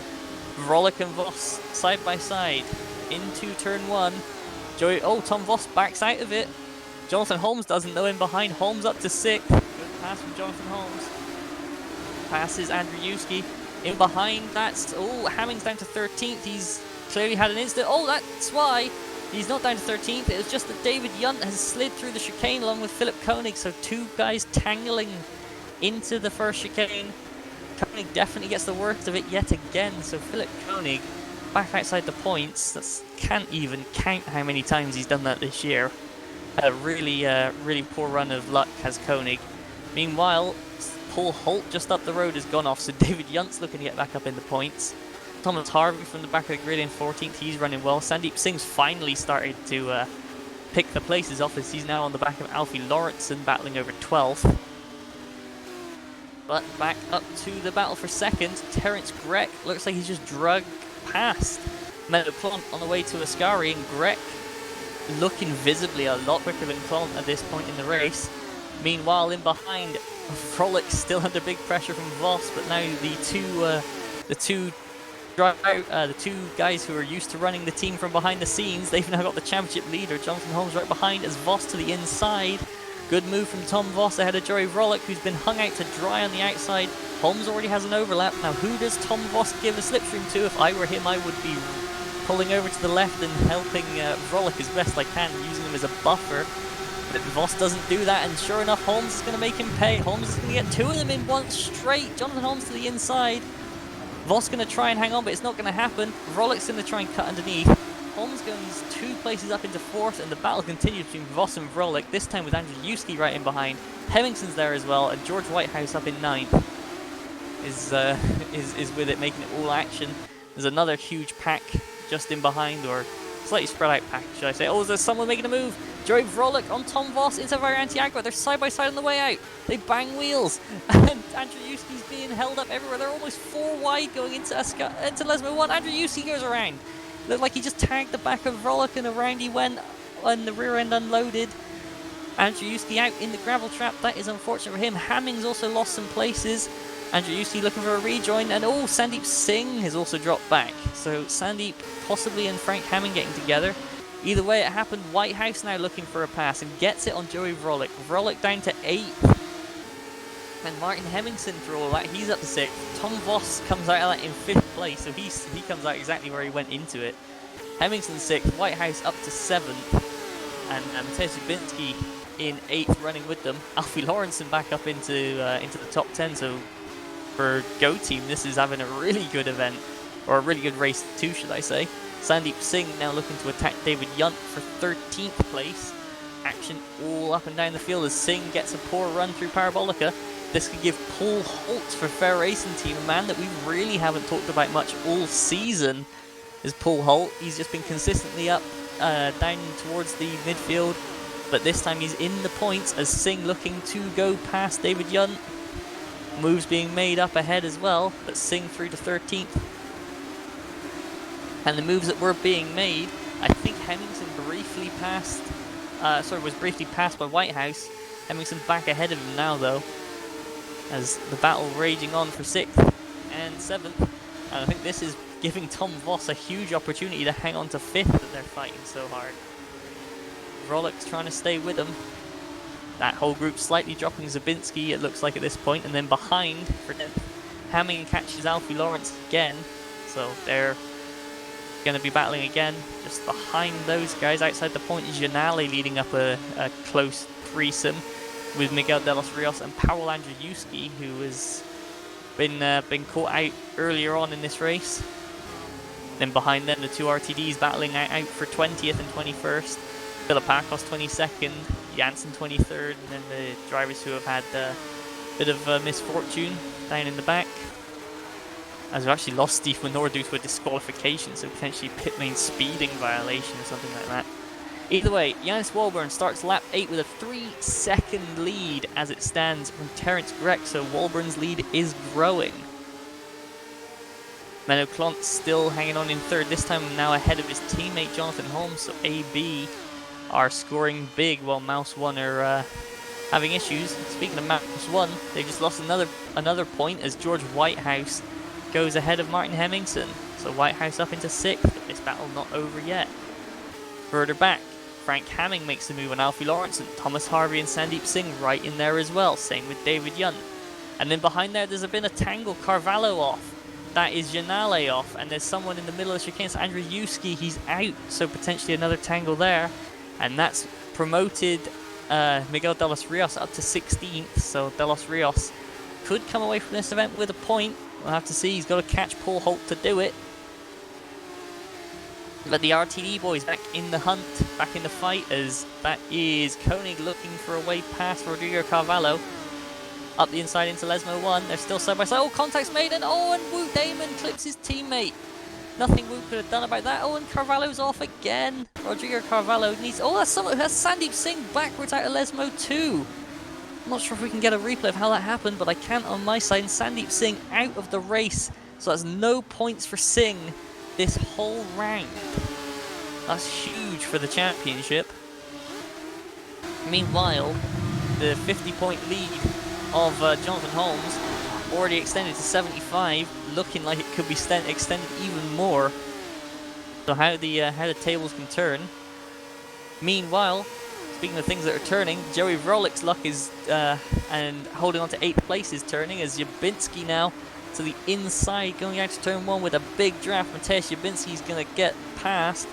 Vrolik and Voss side by side into turn 1. Tom Voss backs out of it. Jonathan Holmes doesn't know in behind. Holmes up to 6th. Good pass from Jonathan Holmes. Passes Andrzejewski. In behind, that's... Oh, Hamming's down to 13th. He's clearly had an incident. Oh, that's why he's not down to 13th. It was just that David Yunt has slid through the chicane along with Philip Koenig. So 2 guys tangling into the first chicane. Koenig definitely gets the worst of it yet again. So Philip Koenig back outside the points. Can't even count how many times he's done that this year. A really poor run of luck has Koenig. Meanwhile, Paul Holt just up the road has gone off, so David Yunt's looking to get back up in the points. Thomas Harvey from the back of the grid in 14th, he's running well. Sandeep Singh's finally started to pick the places off as he's now on the back of Alfie Lawrenson battling over 12th. But back up to the battle for second. Terence Grech looks like he's just drugged past Meadow Clont on the way to Ascari, and Grech looking visibly a lot quicker than Clont at this point in the race. Meanwhile, in behind, Frolic still under big pressure from Voss, but now the two guys who are used to running the team from behind the scenes, they've now got the championship leader, Jonathan Holmes, right behind as Voss to the inside. Good move from Tom Voss ahead of Joey Vrolic, who's been hung out to dry on the outside. Holmes already has an overlap. Now, who does Tom Voss give a slipstream to? If I were him, I would be pulling over to the left and helping Vrolic as best I can, using him as a buffer. But Voss doesn't do that, and sure enough, Holmes is going to make him pay. Holmes is going to get two of them in one straight. Jonathan Holmes to the inside. Voss going to try and hang on, but it's not going to happen. Vrolic's going to try and cut underneath. Holmes goes 2 places up into 4th, and the battle continues between Voss and Vrolic, this time with Andrzejewski right in behind. Hemmingson's there as well, and George Whitehouse up in 9th is with it, making it all action. There's another huge pack just in behind, or slightly spread out pack, should I say. Oh, there's someone making a move. Joey Vrolic on Tom Voss into Varianti-Agua. They're side by side on the way out. They bang wheels, and Andrzejewski's being held up everywhere. They're almost 4 wide going into Lesmo 1. Andrzejewski goes around. Looked like he just tagged the back of Vrolic, and around he went, and the rear end unloaded. Andrzejewski out in the gravel trap. That is unfortunate for him. Hamming's also lost some places. Andrzejewski looking for a rejoin, and oh, Sandeep Singh has also dropped back. So Sandeep possibly and Frank Hamming getting together. Either way it happened, Whitehouse now looking for a pass and gets it on Joey Vrolic. Vrolic down to 8th. And Martin Hemmingson through all that, he's up to 6th. Tom Voss comes out of that in 5th place, so he comes out exactly where he went into it. Hemmingson 6th, Whitehouse up to 7th, and Mateusz Zubinski in 8th running with them. Alfie Lawrenson back up into the top 10, so for Go Team this is having a really good event, or a really good race too, should I say. Sandeep Singh now looking to attack David Yunt for 13th place. Action all up and down the field as Singh gets a poor run through Parabolica. This could give Paul Holt for Fair Racing Team, a man that we really haven't talked about much all season, is Paul Holt. He's just been consistently up, down towards the midfield, but this time he's in the points as Singh looking to go past David Yunt. Moves being made up ahead as well, but Singh through to 13th. And the moves that were being made, I think Hemmingson briefly passed, was briefly passed by Whitehouse. Hemmingson back ahead of him now though, as the battle raging on for 6th and 7th. And I think this is giving Tom Voss a huge opportunity to hang on to 5th that they're fighting so hard. Vrolic's trying to stay with him. That whole group slightly dropping Zubinski, it looks like at this point, and then behind for 10th, Hamming catches Alfie Lawrence again, so they're going to be battling again. Just behind those guys, outside the point, is Janale leading up a close threesome with Miguel de los Rios and Paul Andrzejewski, who has been caught out earlier on in this race. Then behind them, the 2 RTDs battling out for 20th and 21st. Philippakos 22nd, Janssen 23rd, and then the drivers who have had a bit of misfortune down in the back. As we actually lost Steve Minor due to a disqualification, so potentially pit lane speeding violation or something like that. Either way, Janis Walburn starts lap 8 with a 3-second lead as it stands from Terence Grech, so Walburn's lead is growing. Menno Clont still hanging on in 3rd, this time now ahead of his teammate Jonathan Holmes, so AB are scoring big while Mouse 1 are having issues. Speaking of Mouse 1, they just lost another point as George Whitehouse goes ahead of Martin Hemmingson. So Whitehouse up into 6th, but this battle not over yet. Further back, Frank Hamming makes the move on Alfie Lawrence, and Thomas Harvey and Sandeep Singh right in there as well, same with David Yunt. And then behind there, there's been a tangle, Carvalho off. That is Janale off, and there's someone in the middle of the chicane, so Andrzejewski, he's out, so potentially another tangle there. And that's promoted Miguel de los Rios up to 16th, so de los Rios could come away from this event with a point. We'll have to see, he's got to catch Paul Holt to do it. But the RTD boys back in the hunt, back in the fight, as that is Koenig looking for a way past Rodrigo Carvalho. Up the inside into Lesmo 1, they're still side by side. Oh, contact's made, and Wout Damon clips his teammate. Nothing Wout could have done about that. And Carvalho's off again. Rodrigo Carvalho needs... Oh, that's Sandeep Singh backwards out of Lesmo 2. I'm not sure if we can get a replay of how that happened, but I can on my side. And Sandeep Singh out of the race, so that's no points for Singh this whole round. That's huge for the championship. Meanwhile, the 50-point lead of Jonathan Holmes already extended to 75, looking like it could be extended even more. So how the tables can turn. Meanwhile, speaking of things that are turning, Joey Vrolik's luck is and holding on to 8th place is turning as Jabinski now to the inside, going out to turn 1 with a big draft. Mateusz Jabinski's going to get past.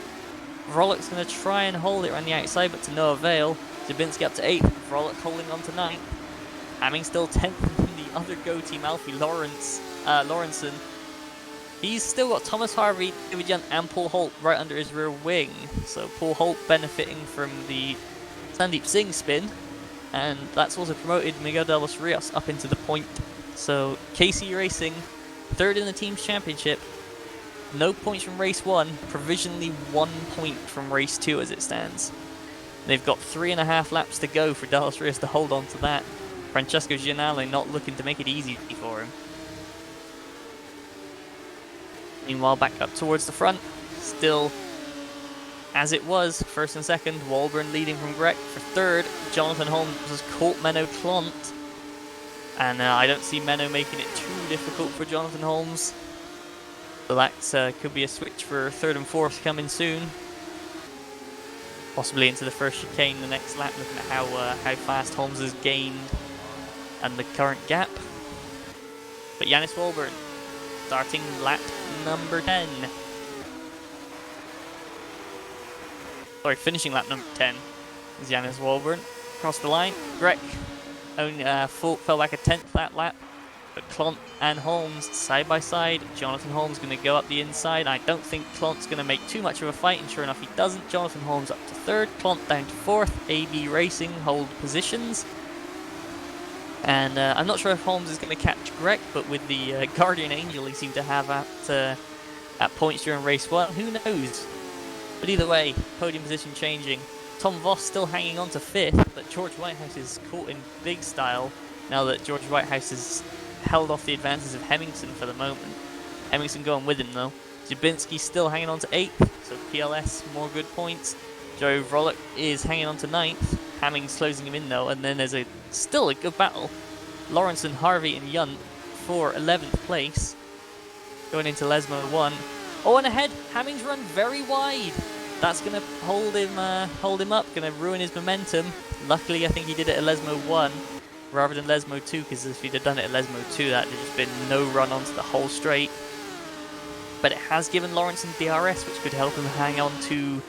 Vrolik's going to try and hold it around the outside, but to no avail. Jabinski up to 8th, Vrolik holding on to 9th. Hamming still 10th in the other Go team, Alfie Lawrenson. He's still got Thomas Harvey, David Young, and Paul Holt right under his rear wing. So Paul Holt benefiting from the Sandeep Singh spin, and that's also promoted Miguel de los Rios up into the point. So KC Racing, 3rd in the team's championship. No points from race 1, provisionally 1 point from race 2 as it stands. They've got 3.5 laps to go for de los Rios to hold on to that. Francesco Gianale not looking to make it easy for him. Meanwhile, back up towards the front, still as it was, 1st and 2nd, Walburn leading from Grech. For 3rd, Jonathan Holmes has caught Menno Clont, and I don't see Menno making it too difficult for Jonathan Holmes. So that could be a switch for 3rd and 4th coming soon. Possibly into the first chicane the next lap, looking at how fast Holmes has gained and the current gap. But Yannis Walburn starting lap number 10. Sorry, finishing lap number 10 is Yannis Walburn. Across the line, Grech only fell back a 10th that lap. But Clont and Holmes side by side. Jonathan Holmes going to go up the inside. I don't think Clont's going to make too much of a fight, and sure enough he doesn't. Jonathan Holmes up to 3rd, Clont down to 4th. AB Racing hold positions. And I'm not sure if Holmes is going to catch Grech, but with the Guardian Angel he seemed to have at points during race 1, who knows? But either way, podium position changing. Tom Voss still hanging on to 5th, but George Whitehouse is caught in big style now that George Whitehouse has held off the advances of Hemmingson for the moment. Hemmingson going with him though. Jabinski still hanging on to 8th, so PLS more good points. Joe Vrolik is hanging on to 9th. Hamming's closing him in though, and then there's still a good battle. Lawrenson, Harvey and Yunt for 11th place. Going into Lesmo 1. Oh, and ahead, Hamming's run very wide. That's going to hold him up, going to ruin his momentum. Luckily, I think he did it at Lesmo 1 rather than Lesmo 2, because if he'd have done it at Lesmo 2, that would have just been no run onto the whole straight. But it has given Lawrenson DRS, which could help him hang on to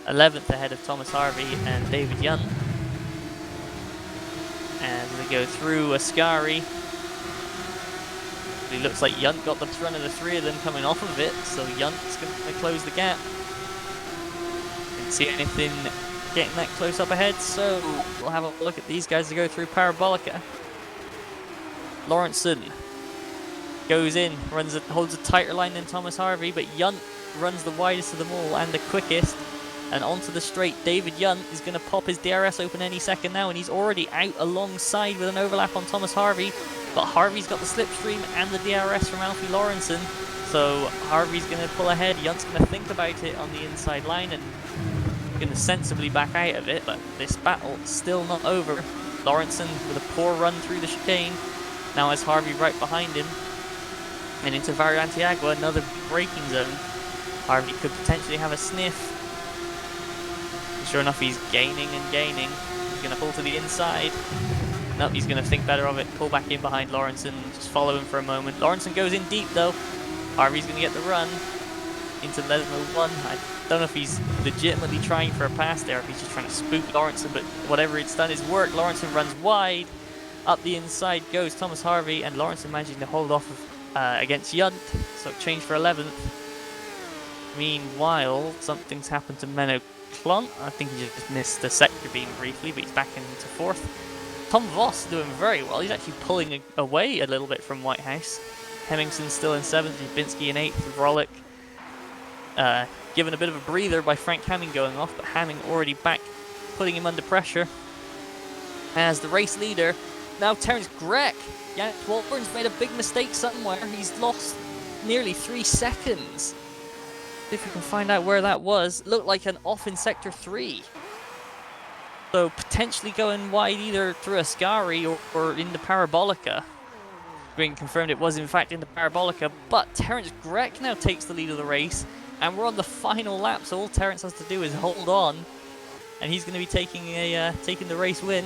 11th ahead of Thomas Harvey and David Young. And we go through Ascari. It looks like Yunt got the run of the 3 of them coming off of it, so Yunt's going to close the gap. Didn't see anything getting that close up ahead, so we'll have a look at these guys to go through Parabolica. Lawrenson goes in, holds a tighter line than Thomas Harvey, but Yunt runs the widest of them all and the quickest. And onto the straight, David Yunt is going to pop his DRS open any second now, and he's already out alongside with an overlap on Thomas Harvey. But Harvey's got the slipstream and the DRS from Alfie Lawrenson, so Harvey's going to pull ahead. Yunt's going to think about it on the inside line and going to sensibly back out of it, but this battle still not over. Lawrenson with a poor run through the chicane, now has Harvey right behind him. And into Variantiagua, another braking zone. Harvey could potentially have a sniff. Sure enough, he's gaining and gaining. He's going to pull to the inside. Nope, he's going to think better of it. Pull back in behind Lawrenson. Just follow him for a moment. Lawrenson goes in deep though. Harvey's going to get the run into Lesmo 1. I don't know if he's legitimately trying for a pass there, if he's just trying to spook Lawrenson, but whatever it's done is work. Lawrenson runs wide. Up the inside goes Thomas Harvey, and Lawrenson managing to hold off against Yunt. So change for 11th. Meanwhile, something's happened to Menno Clont. I think he just missed the sector beam briefly, but he's back into 4th. Tom Voss doing very well. He's actually pulling away a little bit from Whitehouse. Hemmingson's still in 7th, Jabinski in 8th, Vrolik given a bit of a breather by Frank Hamming going off, but Hamming already back, putting him under pressure. as the race leader. Now Terence Grech. Yannick Walburn's made a big mistake somewhere. He's lost nearly 3 seconds. See if we can find out where that was. Looked like an off in sector 3. So potentially going wide either through Ascari or in the Parabolica. Being confirmed it was in fact in the Parabolica, but Terence Grech now takes the lead of the race, and we're on the final lap, so all Terence has to do is hold on, and he's going to be taking the race win.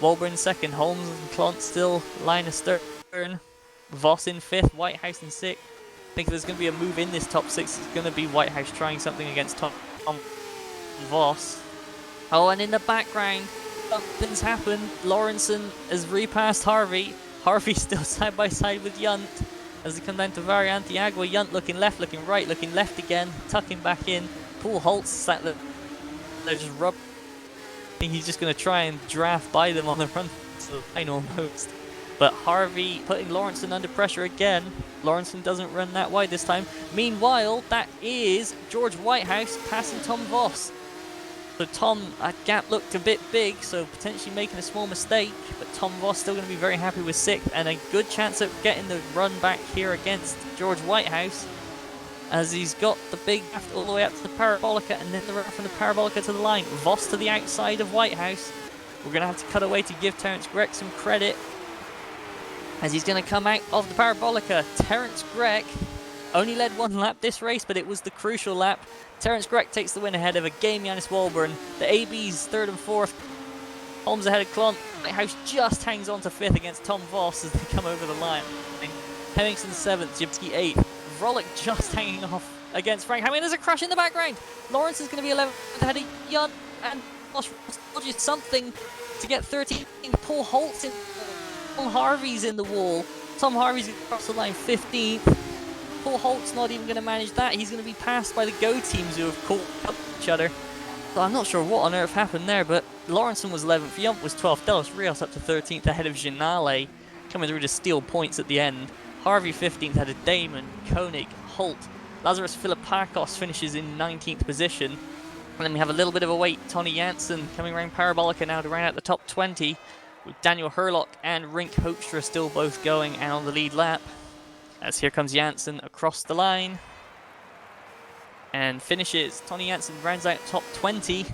Walburn second, Holmes and Clont still line astern, Voss in 5th, Whitehouse in 6th. I think if there's going to be a move in this top 6, it's going to be Whitehouse trying something against Tom Voss. Oh, and in the background, something's happened. Lawrenson has repassed Harvey. Harvey still side by side with Yunt as they come down to Variante Agua. Yunt looking left, looking right, looking left again, tucking back in. Paul Holtz sat there just rub. I think he's just going to try and draft by them on the run to the line almost. But Harvey putting Lawrenson under pressure again. Lawrenson doesn't run that wide this time. Meanwhile, that is George Whitehouse passing Tom Voss. So Tom, that gap looked a bit big, so potentially making a small mistake, but Tom Voss still going to be very happy with 6th, and a good chance of getting the run back here against George Whitehouse, as he's got the big draft all the way up to the Parabolica, and then the run from the Parabolica to the line. Voss to the outside of Whitehouse. We're going to have to cut away to give Terence Grech some credit, as he's going to come out of the Parabolica. Terence Grech only led 1 lap this race, but it was the crucial lap. Terence Grech takes the win ahead of a game Yannis Walburn. The AB's 3rd and 4th. Holmes ahead of Clont. Whitehouse just hangs on to 5th against Tom Voss as they come over the line. Hemingson 7th, Jibski 8th. Vrolic just hanging off against Frank Hamilton. There's a crash in the background. Lawrence is going to be 11th ahead of Yunt, and Bosch dodges something to get 13th. Paul Holtz in. Tom Harvey's in the wall. Tom Harvey's across the line 15th. Paul Holt's not even going to manage that. He's going to be passed by the Go teams who have caught up each other. So I'm not sure what on earth happened there, but Lawrenson was 11th, Yunt was 12th, Delos Rios up to 13th ahead of Ginale, coming through to steal points at the end. Harvey 15th ahead of Damon, Koenig, Holt. Lazarus Philippakos finishes in 19th position. And then we have a little bit of a wait. Tony Janssen coming around Parabolica now to round out the top 20, with Daniel Herlock and Rink Hoekstra still both going and on the lead lap. As here comes Janssen across the line and finishes. Tony Janssen rounds out top 20.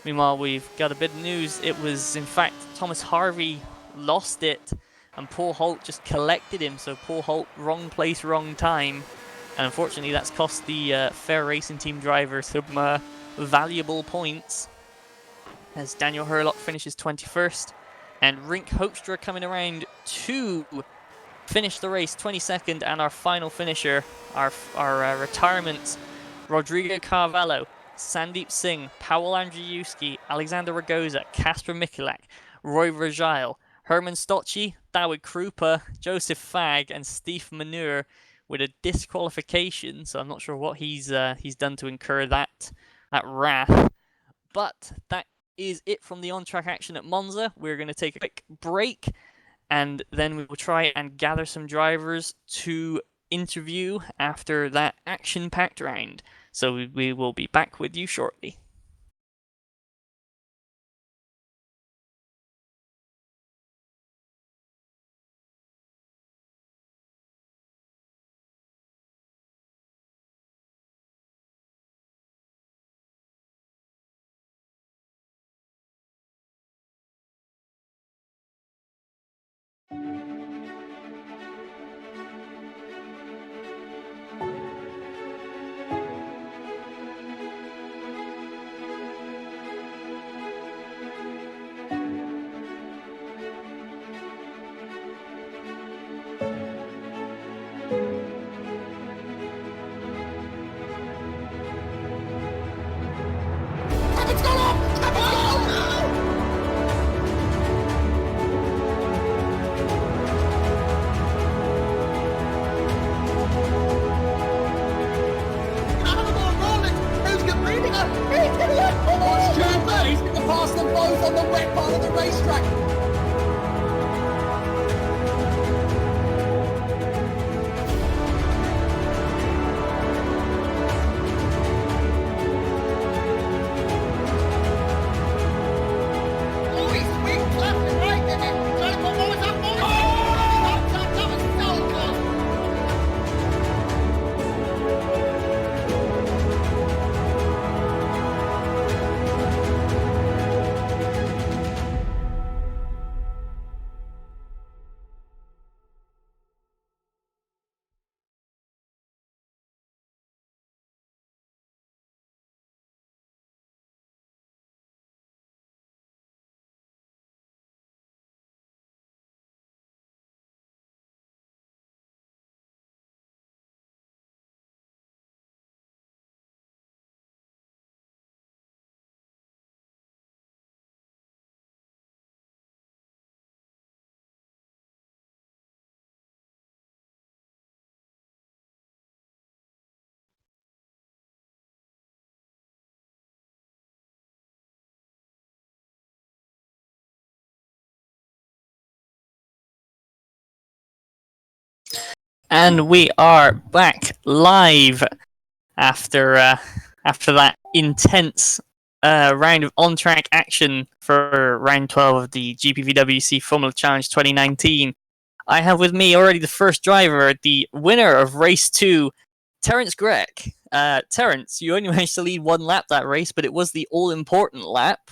Meanwhile, we've got a bit of news. It was, in fact, Thomas Harvey lost it and Paul Holt just collected him. So Paul Holt, wrong place, wrong time. And unfortunately, that's cost the Fair Racing Team driver some valuable points, as Daniel Herlock finishes 21st. And Rink Hoekstra coming around to finish the race 22nd, and our final finisher, our retirements, Rodrigo Carvalho, Sandeep Singh, Paweł Andrzejewski, Alexander Ragoza, Kasper Mikulak, Roy Vergile, Herman Stocci, David Krupa, Joseph Fagg, and Steve Manure with a disqualification. So I'm not sure what he's done to incur that wrath. But that is it from the on-track action at Monza. We're going to take a quick break, and then we will try and gather some drivers to interview after that action-packed round. So we will be back with you shortly. Pass them both on the wet part of the racetrack. Oh, he's And we are back live after after that intense round of on-track action for round 12 of the GPVWC Formula Challenge 2019. I have with me already the first driver, the winner of race 2, Terence Grech. Terence, you only managed to lead one lap that race, but it was the all-important lap.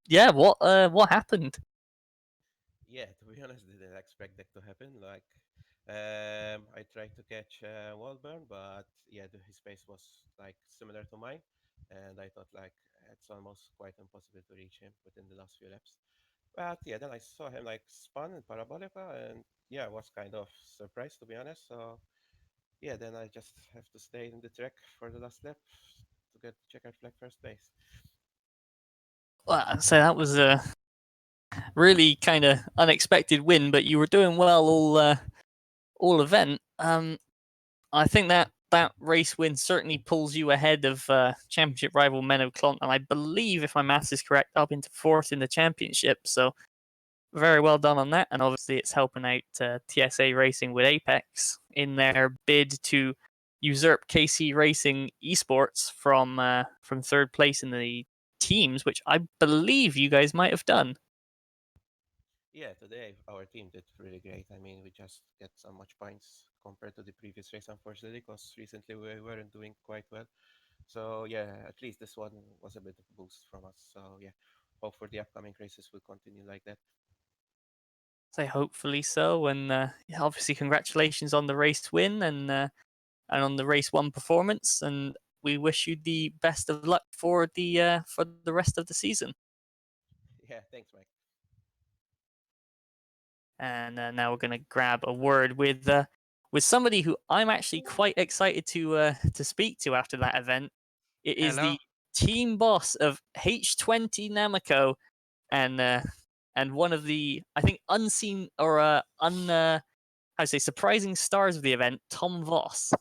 Yeah, what happened? Yeah, to be honest, didn't expect that to happen. I tried to catch Wallburn, but yeah, his pace was like similar to mine, and I thought like it's almost quite impossible to reach him within the last few laps. But yeah, then I saw him like spun in Parabolica, and yeah, I was kind of surprised to be honest. So yeah, then I just have to stay in the track for the last lap to get checkered flag first place. Well, so that was a really kind of unexpected win, but you were doing well all event. I think that race win certainly pulls you ahead of championship rival Menno Klont, and I believe, if my maths is correct, up into fourth in the championship. So very well done on that, and obviously it's helping out TSA Racing with Apex in their bid to usurp KC Racing Esports from third place in the teams, which I believe you guys might have done. Yeah, today our team did really great. I mean, we just get so much points compared to the previous race, unfortunately, because recently we weren't doing quite well. So yeah, at least this one was a bit of a boost from us. So yeah, hope for the upcoming races will continue like that. Say hopefully so, and yeah, obviously congratulations on the race win and on the race one performance, and we wish you the best of luck for the rest of the season. Yeah, thanks, Mike. And now we're gonna grab a word with somebody who I'm actually quite excited to speak to after that event. It is Hello. the team boss of H20 Namco and one of the, I think, unseen or how to say, surprising stars of the event, Tom Voss.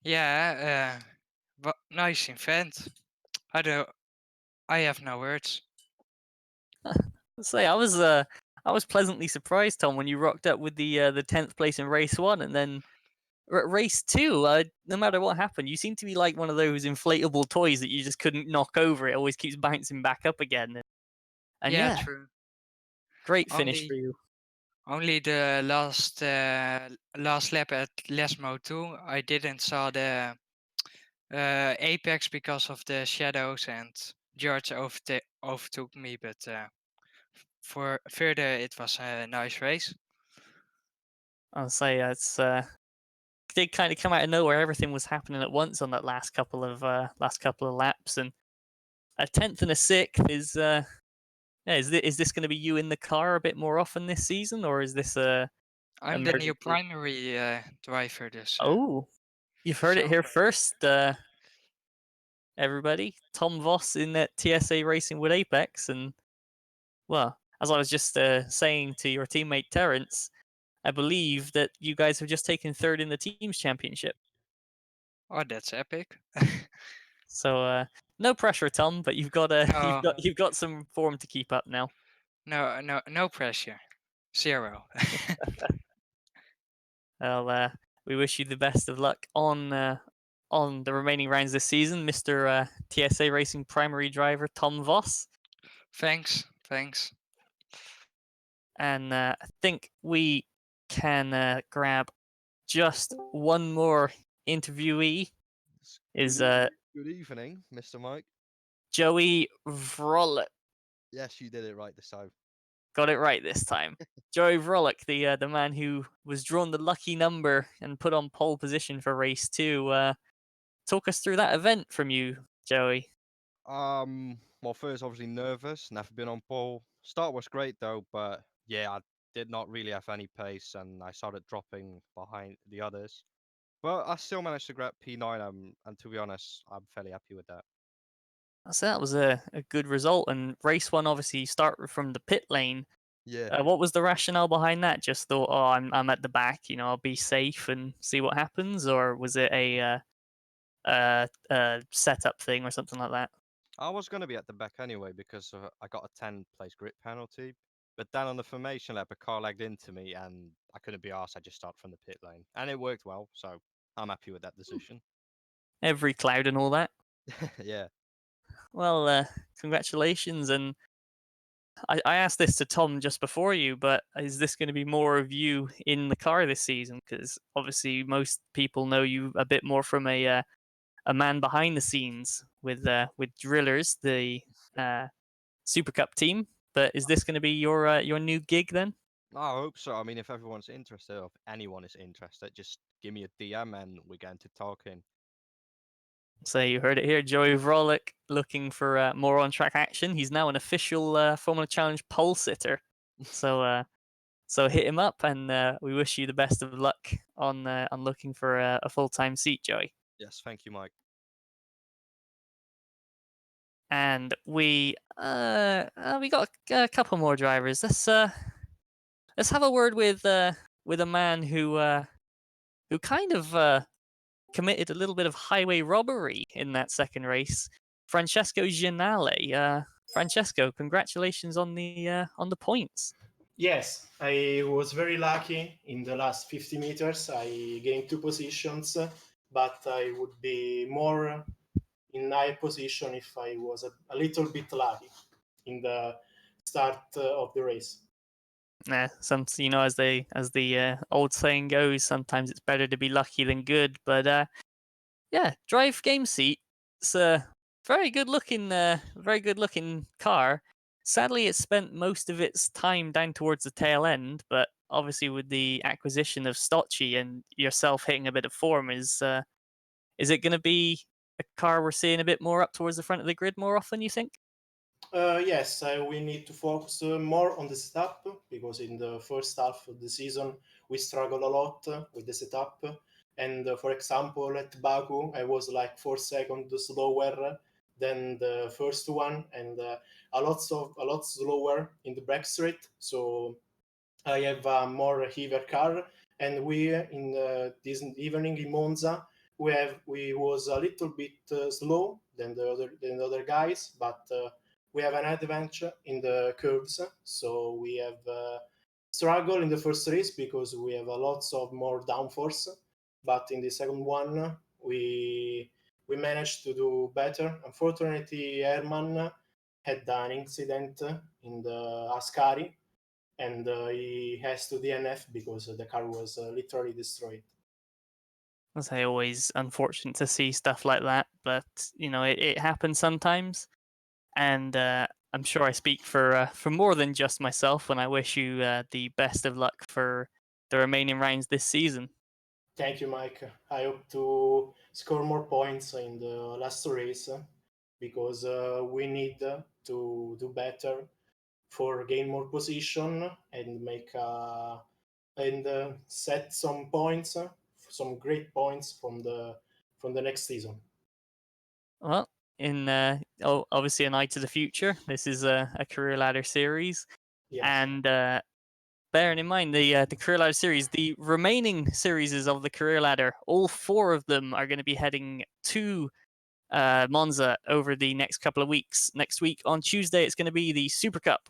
Yeah, nice event. I don't. I have no words. Say, I was pleasantly surprised, Tom, when you rocked up with the 10th place in race one, and then race two. No matter what happened, you seem to be like one of those inflatable toys that you just couldn't knock over. It always keeps bouncing back up again. And Yeah, yeah, true. great finish for Only, you. only the last lap at Lesmo 2, I didn't saw the apex because of the shadows, and George overtook me. But for further, it was a nice race. I'll say it's did kind of come out of nowhere. Everything was happening at once on that last couple of laps, and a 10th and a 6th is yeah, is this going to be you in the car a bit more often this season, or is this a I'm the new emergency? primary driver, this. Oh, you've heard it So here first, everybody. Tom Voss in TSA Racing with Apex, and well, as I was just saying to your teammate Terence, I believe that you guys have just taken third in the teams championship. oh, that's epic. So no pressure, Tom, but you've got No, you've got some form to keep up now. no pressure. Zero. Well, we wish you the best of luck on the remaining rounds this season, Mister TSA Racing primary driver Tom Voss. Thanks. And I think we can grab just one more interviewee. Is Good evening, Mr. Mike. Joey Vrolek. Yes, you did it right this time. Got it right this time. Joey Vrolek, the man who was drawn the lucky number and put on pole position for race two. Talk us through that event from you, Joey. Well, first, obviously nervous, never been on pole. Start was great though, but yeah, I did not really have any pace, and I started dropping behind the others. But I still managed to grab P9, and to be honest, I'm fairly happy with that. So that was a good result. And race one, obviously, you start from the pit lane. Yeah. What was the rationale behind that? Just thought, oh, I'm at the back, I'll be safe and see what happens, or was it a setup thing or something like that? I was going to be at the back anyway because I got a 10 place grip penalty. But then on the formation lap, a car lagged into me, and I couldn't be arsed. I just started from the pit lane, and it worked well. So I'm happy with that decision. Every cloud and all that. Yeah. Well, congratulations. And I asked this to Tom just before you, but is this going to be more of you in the car this season? Because obviously most people know you a bit more from a man behind the scenes with Drillers, the Super Cup team. But is this going to be your new gig then? I hope so. I mean, if everyone's interested, or if anyone is interested, just give me a DM and we're going to talking. So you heard it here, Joey Vrolic looking for more on-track action. He's now an official Formula Challenge pole sitter. So hit him up, and we wish you the best of luck on looking for a full-time seat, Joey. Yes, thank you, Mike. And we got a couple more drivers. Let's have a word with a man who kind of committed a little bit of highway robbery in that second race, Francesco Gianale. Francesco, congratulations on the points. Yes, I was very lucky in the last 50 meters. I gained 2 positions, but I would be more in high position if I was a little bit lucky in the start of the race. Some as the old saying goes, sometimes it's better to be lucky than good. But yeah, drive game seat. It's a very good looking car. Sadly, it spent most of its time down towards the tail end, but obviously with the acquisition of Stocci and yourself hitting a bit of form, is it going to be a car we're seeing a bit more up towards the front of the grid more often, you think? Yes, we need to focus more on the setup, because in the first half of the season we struggled a lot with the setup. And for example, at Baku, I was like 4 seconds slower than the first one, and a lot slower in the back straight. So I have a more heavier car, and we in this evening in Monza we was a little bit slow than the other guys, but we have an advantage in the curves. So we have struggled in the first race because we have a lots of more downforce, but in the second one we managed to do better. Unfortunately, Herman had an incident in the Ascari, and he has to DNF because the car was literally destroyed. As I always unfortunate to see stuff like that, but it happens sometimes, and I'm sure I speak for more than just myself when I wish you the best of luck for the remaining rounds this season. Thank you, Mike. I hope to score more points in the last race, because we need to do better for gain more position and make set some points, some great points from the next season. Well, in obviously an eye to the future, this is a career ladder series, Yes. and bearing in mind the career ladder series, the remaining series of the career ladder, all 4 of them are going to be heading to Monza over the next couple of weeks. Next week on Tuesday, it's going to be the Super Cup.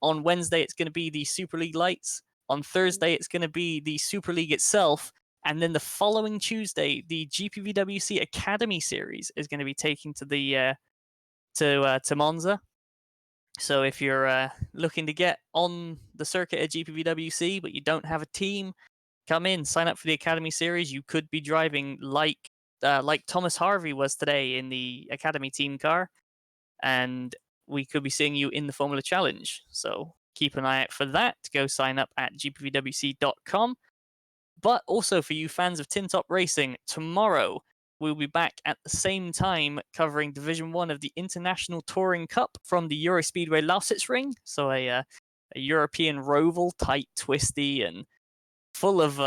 On Wednesday, it's going to be the Super League Lights. On Thursday, it's going to be the Super League itself. And then the following Tuesday, the GPVWC Academy Series is going to be taking to the to Monza. So if you're looking to get on the circuit at GPVWC, but you don't have a team, come in, sign up for the Academy Series. You could be driving like Thomas Harvey was today in the Academy team car, and we could be seeing you in the Formula Challenge. So keep an eye out for that. Go sign up at gpvwc.com. But also for you fans of Tin Top Racing, tomorrow we'll be back at the same time covering Division 1 of the International Touring Cup from the Eurospeedway Lausitz Ring. So a European roval, tight, twisty, and full of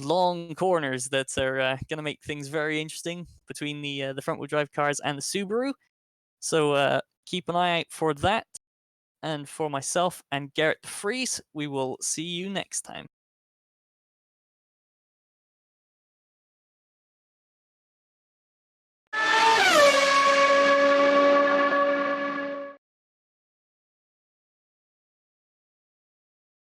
long corners that are going to make things very interesting between the front-wheel drive cars and the Subaru. So keep an eye out for that. And for myself and Garrett Fries, we will see you next time.